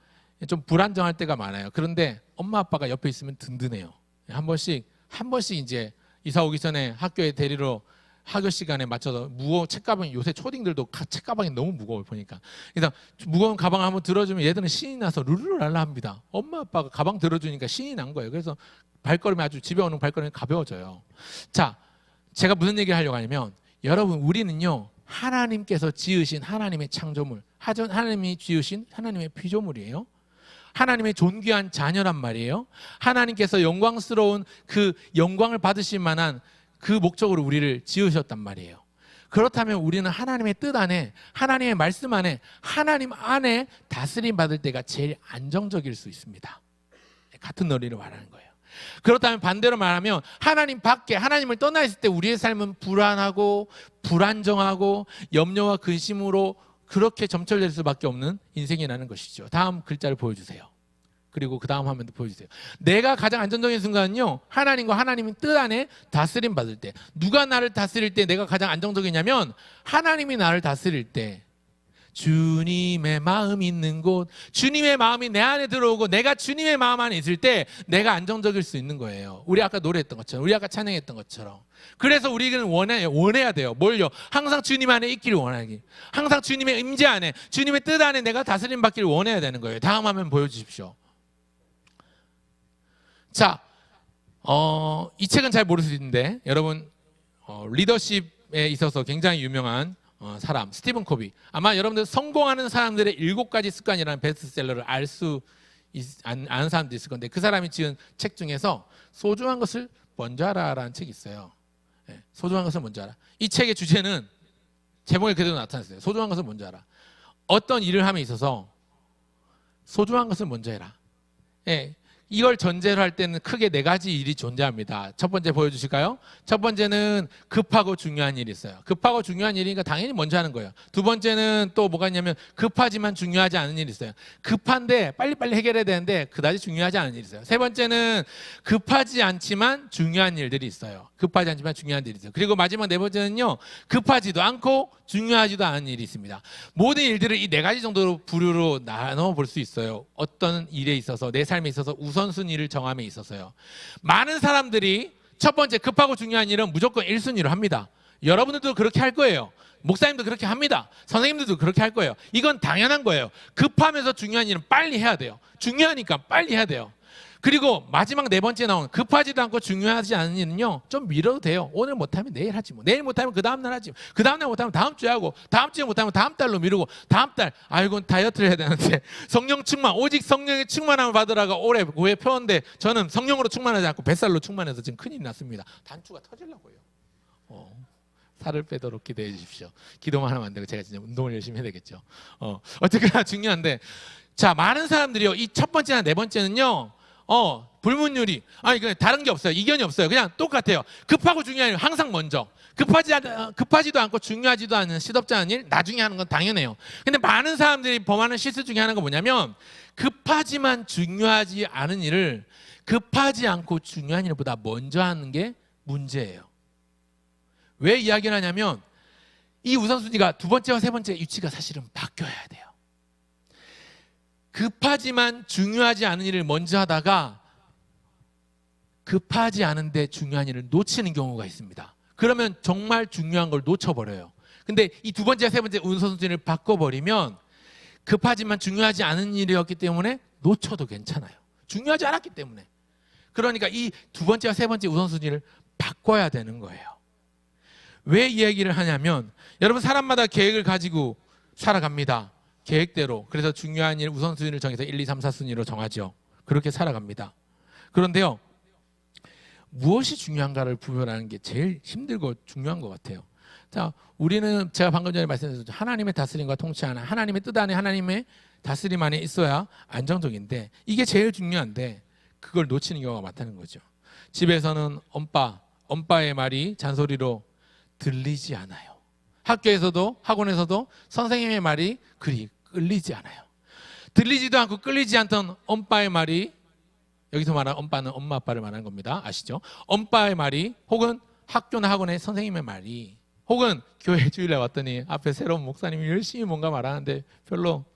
좀 불안정할 때가 많아요. 그런데 엄마 아빠가 옆에 있으면 든든해요. 한 번씩 이제 이사 오기 전에 학교에 데리러 학교 시간에 맞춰서 책가방, 요새 초딩들도 책가방이 너무 무거워요 보니까. 그래서 무거운 가방을 한번 들어주면 얘들은 신이 나서 룰루랄라 합니다. 엄마 아빠가 가방 들어주니까 신이 난 거예요. 그래서 발걸음이 아주, 집에 오는 발걸음이 가벼워져요. 자, 제가 무슨 얘기를 하려고 하냐면, 여러분, 우리는요, 하나님께서 지으신 하나님의 창조물, 하나님이 지으신 하나님의 피조물이에요. 하나님의 존귀한 자녀란 말이에요. 하나님께서 영광스러운 그 영광을 받으실 만한 그 목적으로 우리를 지으셨단 말이에요. 그렇다면 우리는 하나님의 뜻 안에, 하나님의 말씀 안에, 하나님 안에 다스림 받을 때가 제일 안정적일 수 있습니다. 같은 논리를 말하는 거예요. 그렇다면 반대로 말하면, 하나님 밖에, 하나님을 떠나 있을 때 우리의 삶은 불안하고 불안정하고 염려와 근심으로 그렇게 점철될 수밖에 없는 인생이라는 것이죠. 다음 글자를 보여주세요. 그리고 그 다음 화면도 보여주세요. 내가 가장 안정적인 순간은요, 하나님과 하나님의 뜻 안에 다스림 받을 때. 누가 나를 다스릴 때 내가 가장 안정적이냐면 하나님이 나를 다스릴 때. 주님의 마음 있는 곳, 주님의 마음이 내 안에 들어오고 내가 주님의 마음 안에 있을 때 내가 안정적일 수 있는 거예요. 우리 아까 노래했던 것처럼, 우리 아까 찬양했던 것처럼. 그래서 우리는 원해야 돼요. 뭘요? 항상 주님 안에 있기를 원하기. 항상 주님의 임재 안에, 주님의 뜻 안에 내가 다스림 받기를 원해야 되는 거예요. 다음 화면 보여주십시오. 자, 이 책은 잘 모를 수 있는데 여러분, 리더십에 있어서 굉장히 유명한 사람 스티븐 코비, 아마 여러분들 성공하는 사람들의 7가지 습관이라는 베스트셀러를 아는 사람도 있을 건데, 그 사람이 지은 책 중에서 소중한 것을 먼저 알아라는 책이 있어요. 네, 소중한 것을 먼저 알아. 이 책의 주제는 제목에 그대로 나타났어요. 소중한 것을 먼저 알아. 어떤 일을 함에 있어서 소중한 것을 먼저 해라. 네, 이걸 전제로 할 때는 크게 4가지 일이 존재합니다. 첫 번째 보여주실까요? 첫 번째는 급하고 중요한 일이 있어요. 급하고 중요한 일이니까 당연히 먼저 하는 거예요. 두 번째는 또 뭐가 있냐면 급하지만 중요하지 않은 일이 있어요. 급한데 빨리빨리 해결해야 되는데 그다지 중요하지 않은 일이 있어요. 세 번째는 급하지 않지만 중요한 일들이 있어요. 급하지 않지만 중요한 일이 있어요. 그리고 마지막 4번째는요, 급하지도 않고 중요하지도 않은 일이 있습니다. 모든 일들을 이 4가지 정도로 부류로 나눠 볼 수 있어요. 어떤 일에 있어서, 내 삶에 있어서 우선순위를 정함에 있어서요. 많은 사람들이 첫 번째 급하고 중요한 일은 무조건 1순위로 합니다. 여러분들도 그렇게 할 거예요. 목사님도 그렇게 합니다. 선생님들도 그렇게 할 거예요. 이건 당연한 거예요. 급하면서 중요한 일은 빨리 해야 돼요. 중요하니까 빨리 해야 돼요. 그리고 마지막 4번째 나오는 급하지도 않고 중요하지 않은 일은요, 좀 미뤄도 돼요. 오늘 못하면 내일 하지 뭐. 내일 못하면 그 다음날 하지 뭐. 그 다음날 못하면 다음 주에 하고, 다음 주에 못하면 다음 달로 미루고, 다음 달 아이고 다이어트를 해야 되는데 성령 충만, 오직 성령의 충만함을 받으라가 올해 교회 표인데 저는 성령으로 충만하지 않고 뱃살로 충만해서 지금 큰일이 났습니다. 단추가 터지려고요. 살을 빼도록 기도해 주십시오. 기도만 하면 안 되고 제가 진짜 운동을 열심히 해야 되겠죠. 어쨌거나 중요한데, 자, 많은 사람들이요, 이 첫 번째나 4번째는요, 불문율이, 이거 다른 게 없어요. 이견이 없어요. 그냥 똑같아요. 급하고 중요한 일 항상 먼저, 급하지도 않고 중요하지도 않은 시덥지 않은 일 나중에 하는 건 당연해요. 근데 많은 사람들이 범하는 실수 중에 하나가 뭐냐면, 급하지만 중요하지 않은 일을 급하지 않고 중요한 일보다 먼저 하는 게 문제예요. 왜 이야기를 하냐면, 이 우선순위가 2번째와 3번째 위치가 사실은 바뀌어야 돼요. 급하지만 중요하지 않은 일을 먼저 하다가 급하지 않은데 중요한 일을 놓치는 경우가 있습니다. 그러면 정말 중요한 걸 놓쳐버려요. 근데 이 2번째와 3번째 우선순위를 바꿔버리면 급하지만 중요하지 않은 일이었기 때문에 놓쳐도 괜찮아요. 중요하지 않았기 때문에. 그러니까 이 2번째와 3번째 우선순위를 바꿔야 되는 거예요. 왜 이 얘기를 하냐면, 여러분 사람마다 계획을 가지고 살아갑니다. 계획대로. 그래서 중요한 일 우선순위를 정해서 1, 2, 3, 4순위로 정하죠. 그렇게 살아갑니다. 그런데요, 무엇이 중요한가를 구별하는 게 제일 힘들고 중요한 것 같아요. 자, 우리는 제가 방금 전에 말씀드렸죠. 하나님의 다스림과 통치 안에, 하나님의 뜻 안에, 하나님의 다스림 안에 있어야 안정적인데, 이게 제일 중요한데 그걸 놓치는 경우가 많다는 거죠. 집에서는 엄빠의 말이 잔소리로 들리지 않아요. 학교에서도 학원에서도 선생님의 말이 그리 끌리지 않아요. 들리지도 않고 끌리지 않던 엄빠의 말이, 여기서 말하는 엄빠는 엄마 아빠를 말하는 겁니다. 아시죠? 엄빠의 말이, 혹은 학교나 학원의 선생님의 말이, 혹은 교회 주일에 왔더니 앞에 새로운 목사님이 열심히 뭔가 말하는데 별로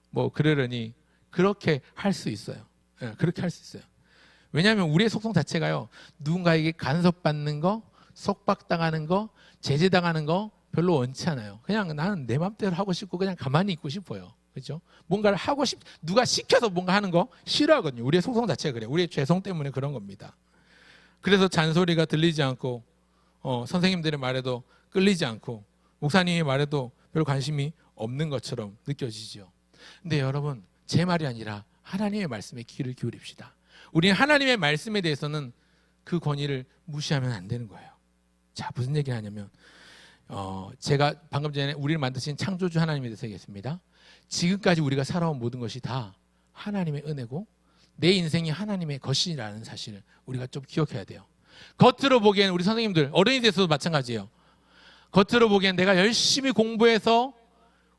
뭐 그러려니, 그렇게 할 수 있어요. 그렇게 할 수 있어요. 왜냐하면 우리의 속성 자체가요, 누군가에게 간섭받는 거, 속박당하는 거, 제재당하는 거 별로 원치 않아요. 그냥 나는 내 맘대로 하고 싶고 그냥 가만히 있고 싶어요. 그렇죠? 뭔가를 하고 누가 시켜서 뭔가 하는 거 싫어하거든요. 우리의 속성 자체가 그래요. 우리의 죄성 때문에 그런 겁니다. 그래서 잔소리가 들리지 않고, 선생님들의 말에도 끌리지 않고, 목사님의 말에도 별 관심이 없는 것처럼 느껴지죠. 근데 여러분, 제 말이 아니라 하나님의 말씀에 귀를 기울입시다. 우리는 하나님의 말씀에 대해서는 그 권위를 무시하면 안 되는 거예요. 자, 무슨 얘기를 하냐면, 제가 방금 전에 우리를 만드신 창조주 하나님에 대해서 얘기했습니다. 지금까지 우리가 살아온 모든 것이 다 하나님의 은혜고 내 인생이 하나님의 것이라는 사실을 우리가 좀 기억해야 돼요. 겉으로 보기에는 우리 선생님들, 어른이 돼서도 마찬가지예요. 겉으로 보기엔 내가 열심히 공부해서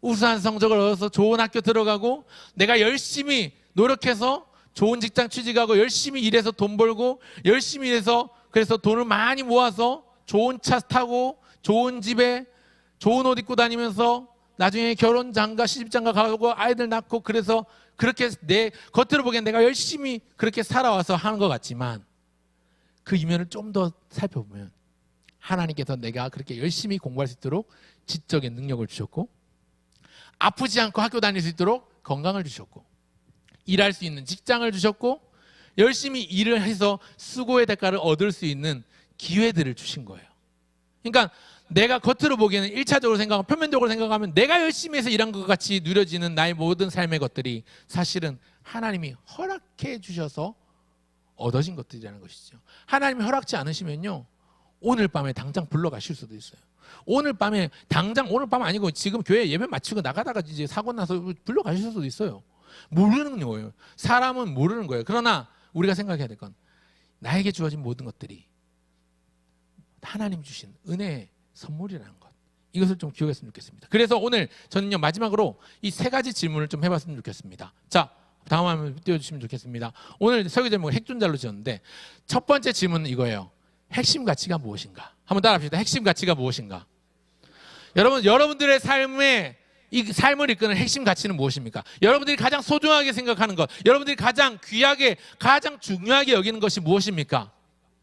우수한 성적을 얻어서 좋은 학교 들어가고, 내가 열심히 노력해서 좋은 직장 취직하고 열심히 일해서 돈 벌고 열심히 일해서 그래서 돈을 많이 모아서 좋은 차 타고 좋은 집에 좋은 옷 입고 다니면서 나중에 결혼 장가 시집 장가 가고 아이들 낳고 그래서 그렇게 내 겉으로 보기엔 내가 열심히 그렇게 살아와서 하는 것 같지만 그 이면을 좀 더 살펴보면 하나님께서 내가 그렇게 열심히 공부할 수 있도록 지적인 능력을 주셨고 아프지 않고 학교 다닐 수 있도록 건강을 주셨고 일할 수 있는 직장을 주셨고 열심히 일을 해서 수고의 대가를 얻을 수 있는 기회들을 주신 거예요. 그러니까 내가 겉으로 보기에는 1차적으로 생각하면 표면적으로 생각하면 내가 열심히 해서 일한 것 같이 누려지는 나의 모든 삶의 것들이 사실은 하나님이 허락해 주셔서 얻어진 것들이라는 것이죠. 하나님이 허락지 않으시면요 오늘 밤에 당장 불러가실 수도 있어요. 오늘 밤에 당장 오늘 밤 아니고 지금 교회 예배 마치고 나가다가 이제 사고 나서 불러가실 수도 있어요. 모르는 거예요. 사람은 모르는 거예요. 그러나 우리가 생각해야 될 건 나에게 주어진 모든 것들이 하나님 주신 은혜의 선물이라는 것, 이것을 좀 기억했으면 좋겠습니다. 그래서 오늘 저는요 마지막으로 이 세 가지 질문을 좀 해봤으면 좋겠습니다. 자, 다음 화면 띄워주시면 좋겠습니다. 오늘 설교 제목을 핵존잘로 지었는데 첫 번째 질문은 이거예요. 핵심 가치가 무엇인가? 한번 따라합시다. 핵심 가치가 무엇인가? 여러분들의 삶에 이 삶을 이끄는 핵심 가치는 무엇입니까? 여러분들이 가장 소중하게 생각하는 것, 여러분들이 가장 귀하게, 가장 중요하게 여기는 것이 무엇입니까?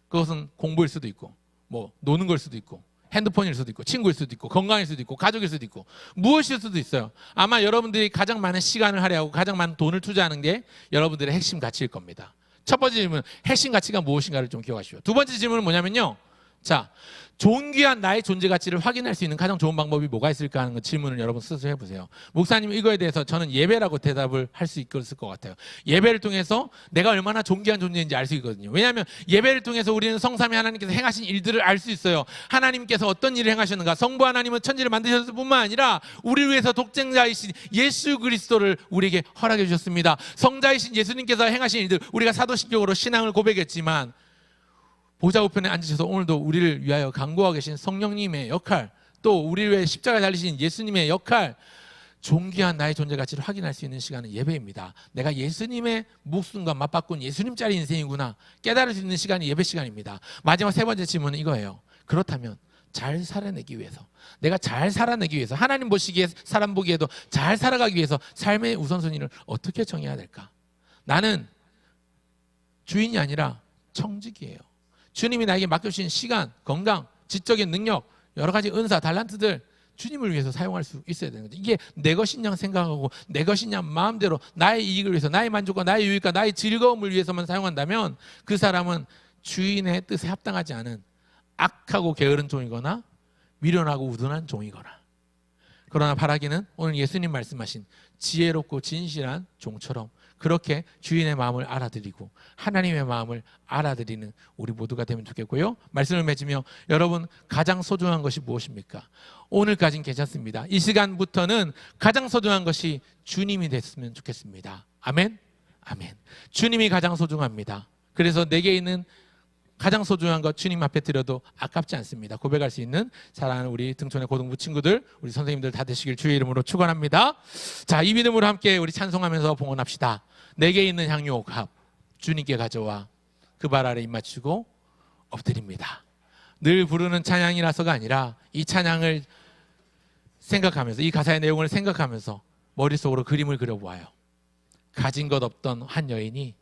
그것은 공부일 수도 있고, 뭐 노는 걸 수도 있고, 핸드폰일 수도 있고, 친구일 수도 있고, 건강일 수도 있고, 가족일 수도 있고, 무엇일 수도 있어요. 아마 여러분들이 가장 많은 시간을 할애하고 가장 많은 돈을 투자하는 게 여러분들의 핵심 가치일 겁니다. 첫 번째 질문, 핵심 가치가 무엇인가를 좀 기억하시오. 두 번째 질문은 뭐냐면요. 자, 존귀한 나의 존재 가치를 확인할 수 있는 가장 좋은 방법이 뭐가 있을까 하는 질문을 여러분 스스로 해보세요. 목사님, 이거에 대해서 저는 예배라고 대답을 할 수 있을 것 같아요. 예배를 통해서 내가 얼마나 존귀한 존재인지 알 수 있거든요. 왜냐하면 예배를 통해서 우리는 성삼위 하나님께서 행하신 일들을 알 수 있어요. 하나님께서 어떤 일을 행하셨는가. 성부 하나님은 천지를 만드셨을 뿐만 아니라 우리를 위해서 독생자이신 예수 그리스도를 우리에게 허락해 주셨습니다. 성자이신 예수님께서 행하신 일들, 우리가 사도신경으로 신앙을 고백했지만 보좌 우편에 앉으셔서 오늘도 우리를 위하여 간구하고 계신 성령님의 역할, 또 우리를 위해 십자가에 달리신 예수님의 역할, 존귀한 나의 존재 가치를 확인할 수 있는 시간은 예배입니다. 내가 예수님의 목숨과 맞바꾼 예수님짜리 인생이구나 깨달을 수 있는 시간이 예배 시간입니다. 마지막 세 번째 질문은 이거예요. 그렇다면 잘 살아내기 위해서, 내가 잘 살아내기 위해서, 하나님 보시기에 사람 보기에도 잘 살아가기 위해서 삶의 우선순위를 어떻게 정해야 될까? 나는 주인이 아니라 청직이에요. 주님이 나에게 맡겨주신 시간, 건강, 지적인 능력, 여러 가지 은사, 달란트들 주님을 위해서 사용할 수 있어야 되는 거죠. 이게 내 것이냐 생각하고 내 것이냐 마음대로 나의 이익을 위해서, 나의 만족과 나의 유익과 나의 즐거움을 위해서만 사용한다면 그 사람은 주인의 뜻에 합당하지 않은 악하고 게으른 종이거나 미련하고 우둔한 종이거나, 그러나 바라기는 오늘 예수님 말씀하신 지혜롭고 진실한 종처럼 그렇게 주인의 마음을 알아들이고 하나님의 마음을 알아들이는 우리 모두가 되면 좋겠고요. 말씀을 맺으며 여러분, 가장 소중한 것이 무엇입니까? 오늘까지는 괜찮습니다. 이 시간부터는 가장 소중한 것이 주님이 됐으면 좋겠습니다. 아멘? 아멘. 주님이 가장 소중합니다. 그래서 내게 있는 가장 소중한 것 주님 앞에 드려도 아깝지 않습니다. 고백할 수 있는 사랑하는 우리 등촌의 고등부 친구들, 우리 선생님들 다 되시길 주의 이름으로 축원합니다. 자, 이 믿음으로 함께 우리 찬송하면서 봉헌합시다. 내게 있는 향유옥합 주님께 가져와 그 발 아래 입 맞추고 엎드립니다. 늘 부르는 찬양이라서가 아니라 이 찬양을 생각하면서, 이 가사의 내용을 생각하면서 머릿속으로 그림을 그려보아요. 가진 것 없던 한 여인이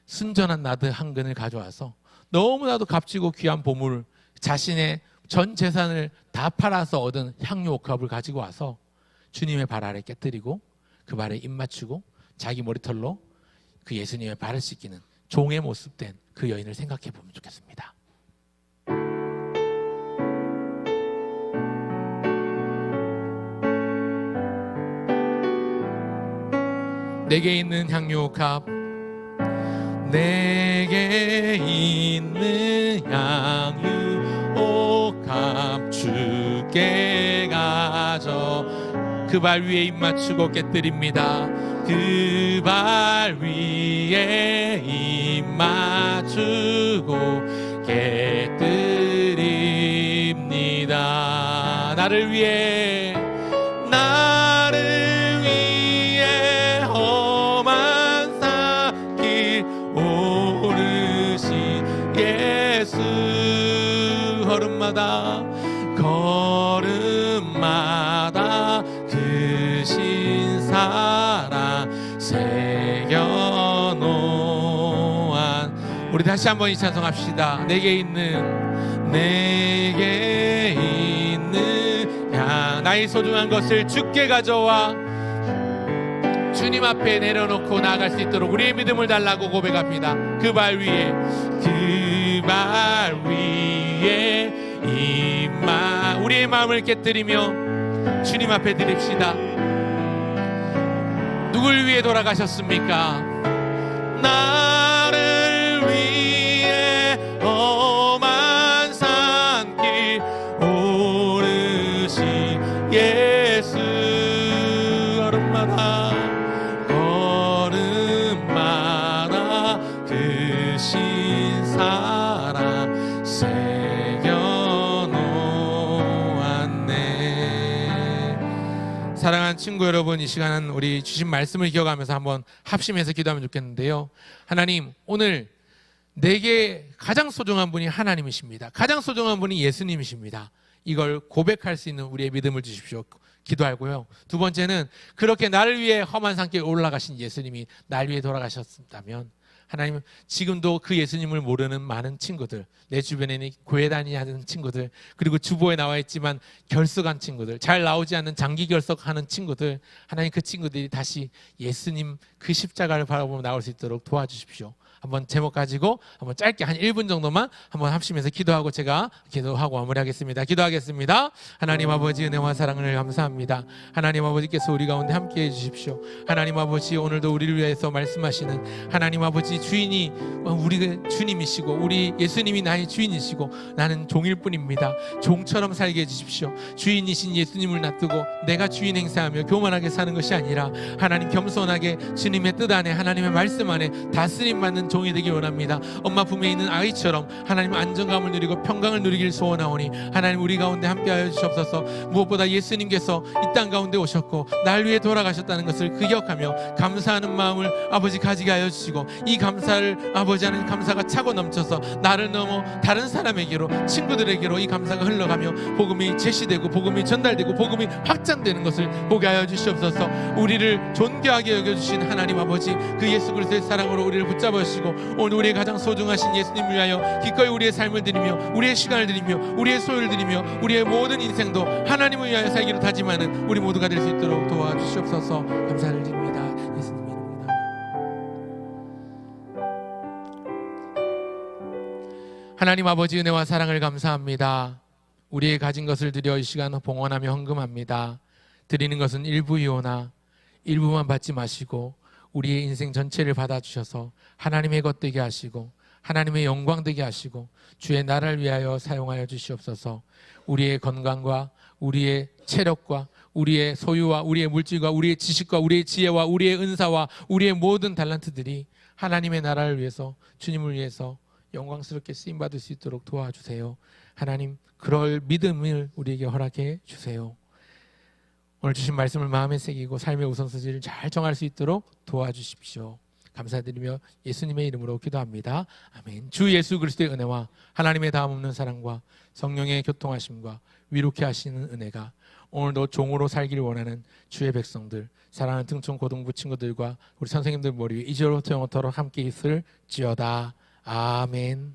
순전한 나드 한 근을 가져와서 너무나도 값지고 귀한 보물, 자신의 전 재산을 다 팔아서 얻은 향유옥합을 가지고 와서 주님의 발 아래 깨뜨리고 그 발에 입 맞추고 자기 머리털로 그 예수님의 발을 씻기는 종의 모습 된 그 여인을 생각해 보면 좋겠습니다. 내게 있는 향유옥합, 내게 있는 향유옥합 주께 가져 그 발 위에 입 맞추고 깨뜨립니다. 그 발 위에 입 맞추고 깨뜨립니다. 나를 위해 험한 산길 걸음마다 크신 사랑 새겨놓아. 우리 다시 한번 이 찬송합시다. 내게 있는 양, 나의 소중한 것을 주께 가져와 주님 앞에 내려놓고 나아갈 수 있도록 우리의 믿음을 달라고 고백합니다. 그 발 위에 우리의 마음을 깨뜨리며 주님 앞에 드립시다. 누굴 위해 돌아가셨습니까? 나를 위해 험한 산길 오르신 예수, 걸음마다 크신 사랑 새겨놓았네. 사랑하는 친구 여러분, 이 시간은 우리 주신 말씀을 기억하면서 한번 합심해서 기도하면 좋겠는데요. 하나님, 오늘 내게 가장 소중한 분이 하나님이십니다. 가장 소중한 분이 예수님이십니다. 이걸 고백할 수 있는 우리의 믿음을 주십시오. 기도하고요. 두 번째는 그렇게 나를 위해 험한 산길 올라가신 예수님이 날 위해 돌아가셨다면 하나님, 지금도 그 예수님을 모르는 많은 친구들, 내 주변에는 교회 다니는 친구들, 그리고 주보에 나와 있지만 결석한 친구들, 잘 나오지 않는 장기 결석하는 친구들, 하나님 그 친구들이 다시 예수님 그 십자가를 바라보며 나올 수 있도록 도와주십시오. 한번 제목 가지고 한번 짧게 한 1분 정도만 한번 합심해서 기도하고 제가 기도하고 마무리하겠습니다. 기도하겠습니다. 하나님 아버지, 은혜와 사랑을 감사합니다. 하나님 아버지께서 우리 가운데 함께해 주십시오. 하나님 아버지, 오늘도 우리를 위해서 말씀하시는 하나님 아버지, 주인이 우리 주님이시고 우리 예수님이 나의 주인이시고 나는 종일 뿐입니다. 종처럼 살게 해주십시오. 주인이신 예수님을 놔두고 내가 주인 행세하며 교만하게 사는 것이 아니라 하나님 겸손하게 주님의 뜻 안에 하나님의 말씀 안에 다스림 받는 종이 되기 원합니다. 엄마 품에 있는 아이처럼 하나님 안정감을 누리고 평강을 누리길 소원하오니 하나님 우리 가운데 함께하여 주시옵소서. 무엇보다 예수님께서 이 땅 가운데 오셨고 날 위해 돌아가셨다는 것을 기억하며 감사하는 마음을 아버지 가지게 하여 주시고 이 감사를 아버지 하는 감사가 차고 넘쳐서 나를 넘어 다른 사람에게로 친구들에게로 이 감사가 흘러가며 복음이 제시되고 복음이 전달되고 복음이 확장되는 것을 보게 하여 주시옵소서. 우리를 존귀하게 여겨주신 하나님 아버지, 그 예수 그리스도의 사랑으로 우리를 붙잡아 주시고 오늘 우리의 가장 소중하신 예수님을 위하여 기꺼이 우리의 삶을 드리며 우리의 시간을 드리며 우리의 소유를 드리며 우리의 모든 인생도 하나님을 위하여 살기로 다짐하는 우리 모두가 될 수 있도록 도와주시옵소서. 감사를 드립니다. 예수님 이름으로. 하나님 아버지, 은혜와 사랑을 감사합니다. 우리의 가진 것을 드려 이 시간 봉헌하며 헌금합니다. 드리는 것은 일부이오나 일부만 받지 마시고 우리의 인생 전체를 받아주셔서 하나님의 것 되게 하시고 하나님의 영광 되게 하시고 주의 나라를 위하여 사용하여 주시옵소서. 우리의 건강과 우리의 체력과 우리의 소유와 우리의 물질과 우리의 지식과 우리의 지혜와 우리의 은사와 우리의 모든 달란트들이 하나님의 나라를 위해서, 주님을 위해서 영광스럽게 쓰임받을 수 있도록 도와주세요. 하나님, 그럴 믿음을 우리에게 허락해 주세요. 오늘 주신 말씀을 마음에 새기고 삶의 우선순위를 잘 정할 수 있도록 도와주십시오. 감사드리며 예수님의 이름으로 기도합니다. 아멘. 주 예수 그리스도의 은혜와 하나님의 다음 없는 사랑과 성령의 교통하심과 위로케 하시는 은혜가 오늘도 종으로 살기를 원하는 주의 백성들, 사랑하는 등촌 고등부 친구들과 우리 선생님들 머리 위에 이제로부터 영원토록 함께 있을지어다. 아멘.